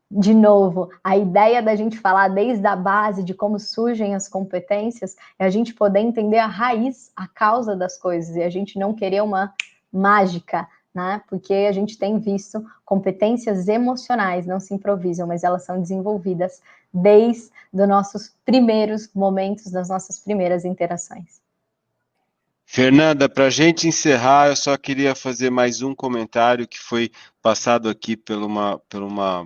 de novo, a ideia da gente falar desde a base de como surgem as competências é a gente poder entender a raiz, a causa das coisas, e a gente não querer uma mágica, né? Porque a gente tem visto competências emocionais não se improvisam, mas elas são desenvolvidas desde os nossos primeiros momentos, das nossas primeiras interações. Fernanda, para a gente encerrar, eu só queria fazer mais um comentário que foi passado aqui por uma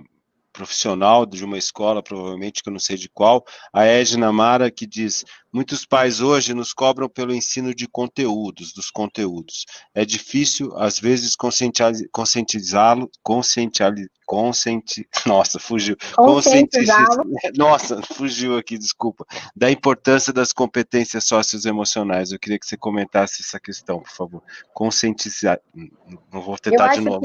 profissional de uma escola, provavelmente, que eu não sei de qual, a Edna Mara, que diz: muitos pais hoje nos cobram pelo ensino de conteúdos, dos conteúdos. É difícil, às vezes, conscientizá-lo, nossa, fugiu. Nossa, fugiu aqui, desculpa. Da importância das competências socioemocionais. Eu queria que você comentasse essa questão, por favor. Conscientizar. Não vou tentar de novo.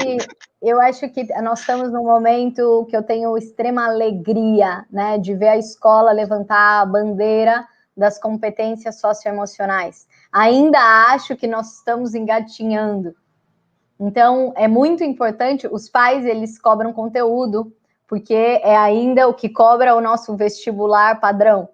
Eu acho que nós estamos num momento que eu tenho extrema alegria, né, de ver a escola levantar a bandeira das competências socioemocionais. Ainda acho que nós estamos engatinhando. Então, é muito importante, os pais, eles cobram conteúdo, porque é ainda o que cobra o nosso vestibular padrão.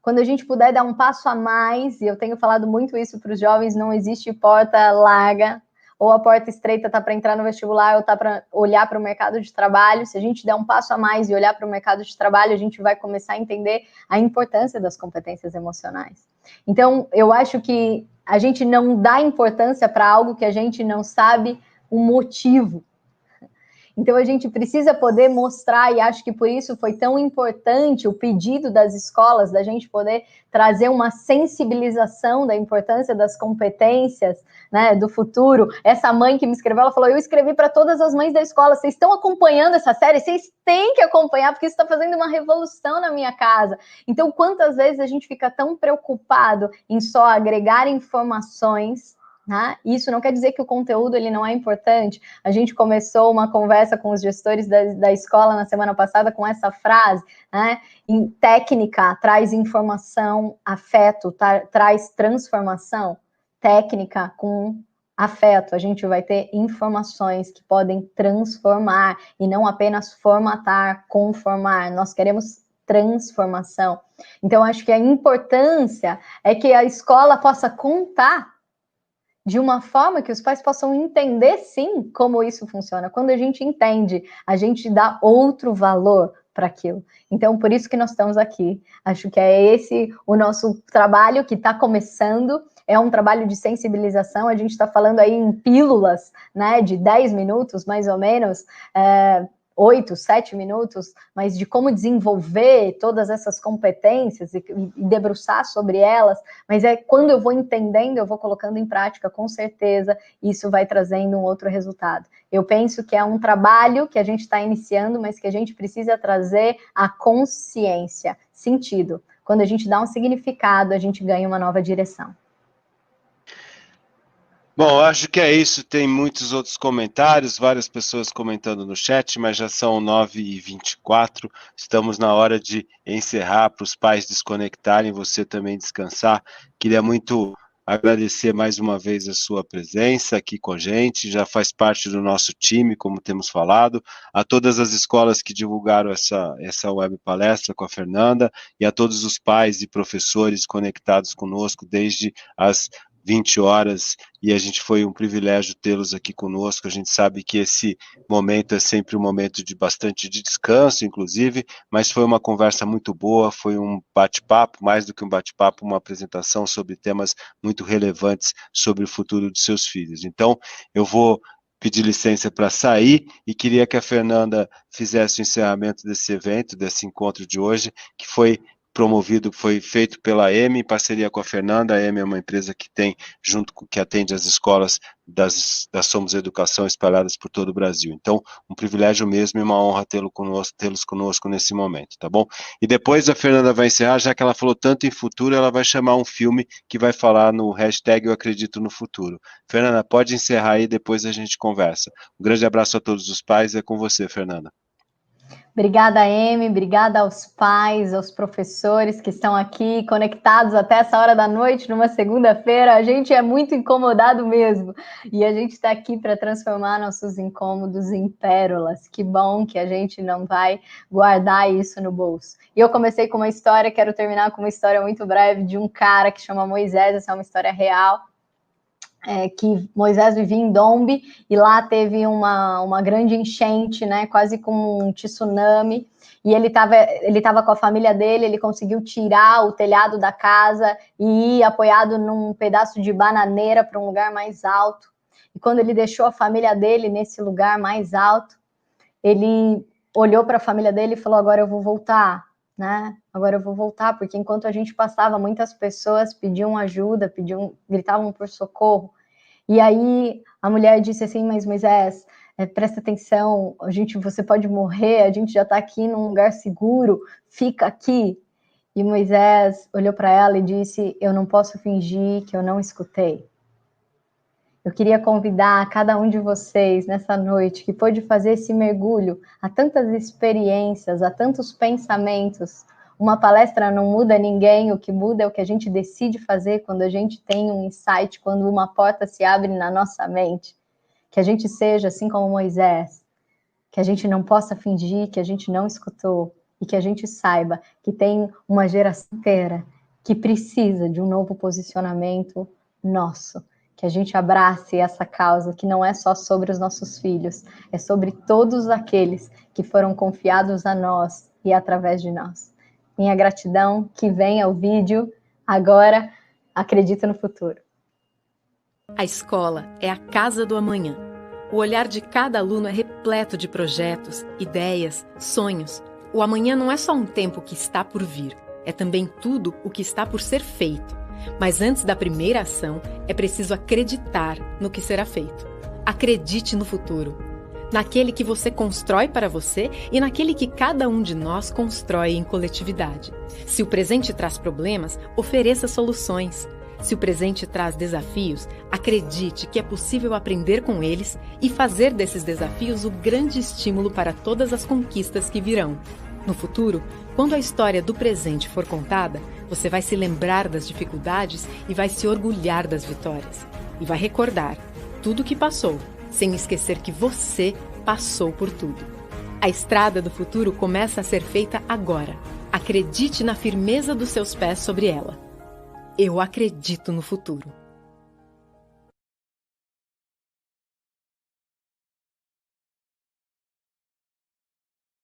Quando a gente puder dar um passo a mais, e eu tenho falado muito isso para os jovens, não existe porta larga, ou a porta estreita está para entrar no vestibular, ou está para olhar para o mercado de trabalho. Se a gente der um passo a mais e olhar para o mercado de trabalho, a gente vai começar a entender a importância das competências emocionais. Então, eu acho que a gente não dá importância para algo que a gente não sabe o motivo. Então, a gente precisa poder mostrar, e acho que por isso foi tão importante o pedido das escolas, da gente poder trazer uma sensibilização da importância das competências, né, do futuro. Essa mãe que me escreveu, ela falou, eu escrevi para todas as mães da escola, vocês estão acompanhando essa série? Vocês têm que acompanhar, porque isso está fazendo uma revolução na minha casa. Então, quantas vezes a gente fica tão preocupado em só agregar informações, né? Isso não quer dizer que o conteúdo ele não é importante. A gente começou uma conversa com os gestores da escola na semana passada com essa frase, né? Em técnica traz informação, afeto traz transformação. Técnica com afeto, a gente vai ter informações que podem transformar e não apenas formatar, conformar. Nós queremos transformação. Então, acho que a importância é que a escola possa contar de uma forma que os pais possam entender, sim, como isso funciona. Quando a gente entende, a gente dá outro valor para aquilo. Então, por isso que nós estamos aqui. Acho que é esse o nosso trabalho que está começando. É um trabalho de sensibilização. A gente está falando aí em pílulas, né, de 10 minutos, mais ou menos, 8, 7 minutos, mas de como desenvolver todas essas competências e debruçar sobre elas, mas é quando eu vou entendendo, eu vou colocando em prática, com certeza, isso vai trazendo um outro resultado. Eu penso que é um trabalho que a gente está iniciando, mas que a gente precisa trazer a consciência, sentido. Quando a gente dá um significado, a gente ganha uma nova direção. Bom, acho que é isso, tem muitos outros comentários, várias pessoas comentando no chat, mas já são 9h24, estamos na hora de encerrar para os pais desconectarem, você também descansar. Queria muito agradecer mais uma vez a sua presença aqui com a gente, já faz parte do nosso time, como temos falado, a todas as escolas que divulgaram essa web palestra com a Fernanda, e a todos os pais e professores conectados conosco desde as 20 horas, e a gente foi um privilégio tê-los aqui conosco. A gente sabe que esse momento é sempre um momento de bastante descanso, inclusive, mas foi uma conversa muito boa, foi um bate-papo, mais do que um bate-papo, uma apresentação sobre temas muito relevantes sobre o futuro dos seus filhos. Então, eu vou pedir licença para sair e queria que a Fernanda fizesse o encerramento desse evento, desse encontro de hoje, que foi promovido, foi feito pela EME, em parceria com a Fernanda. A EME é uma empresa que tem, que atende as escolas da Somos Educação espalhadas por todo o Brasil. Então, um privilégio mesmo e uma honra tê-los conosco nesse momento, tá bom? E depois a Fernanda vai encerrar, já que ela falou tanto em futuro, ela vai chamar um filme que vai falar no hashtag Eu Acredito no Futuro. Fernanda, pode encerrar aí, depois a gente conversa. Um grande abraço a todos os pais, é com você, Fernanda. Obrigada, Amy, obrigada aos pais, aos professores que estão aqui conectados até essa hora da noite, numa segunda-feira. A gente é muito incomodado mesmo, e a gente está aqui para transformar nossos incômodos em pérolas. Que bom que a gente não vai guardar isso no bolso. E eu comecei com uma história, quero terminar com uma história muito breve de um cara que chama Moisés. Essa é uma história real. Que Moisés vivia em Dombe, e lá teve uma grande enchente, né, quase como um tsunami, e ele estava com a família dele, ele conseguiu tirar o telhado da casa e ir apoiado num pedaço de bananeira para um lugar mais alto, e quando ele deixou a família dele nesse lugar mais alto, ele olhou para a família dele e falou, agora eu vou voltar, né? Agora eu vou voltar, porque enquanto a gente passava, muitas pessoas pediam ajuda, gritavam por socorro. E aí a mulher disse assim, mas Moisés, presta atenção, você pode morrer, a gente já está aqui num lugar seguro, fica aqui. E Moisés olhou para ela e disse, eu não posso fingir que eu não escutei. Eu queria convidar cada um de vocês nessa noite que pôde fazer esse mergulho a tantas experiências, a tantos pensamentos. Uma palestra não muda ninguém, o que muda é o que a gente decide fazer quando a gente tem um insight, quando uma porta se abre na nossa mente. Que a gente seja assim como Moisés, que a gente não possa fingir que a gente não escutou e que a gente saiba que tem uma geração inteira que precisa de um novo posicionamento nosso. Que que a gente abrace essa causa, que não é só sobre os nossos filhos, é sobre todos aqueles que foram confiados a nós e através de nós. Minha gratidão, que venha o vídeo agora, acredito no futuro. A escola é a casa do amanhã. O olhar de cada aluno é repleto de projetos, ideias, sonhos. O amanhã não é só um tempo que está por vir, é também tudo o que está por ser feito. Mas antes da primeira ação, é preciso acreditar no que será feito. Acredite no futuro, naquele que você constrói para você e naquele que cada um de nós constrói em coletividade. Se o presente traz problemas, ofereça soluções. Se o presente traz desafios, acredite que é possível aprender com eles e fazer desses desafios o grande estímulo para todas as conquistas que virão. No futuro, quando a história do presente for contada, você vai se lembrar das dificuldades e vai se orgulhar das vitórias. E vai recordar tudo o que passou, sem esquecer que você passou por tudo. A estrada do futuro começa a ser feita agora. Acredite na firmeza dos seus pés sobre ela. Eu acredito no futuro.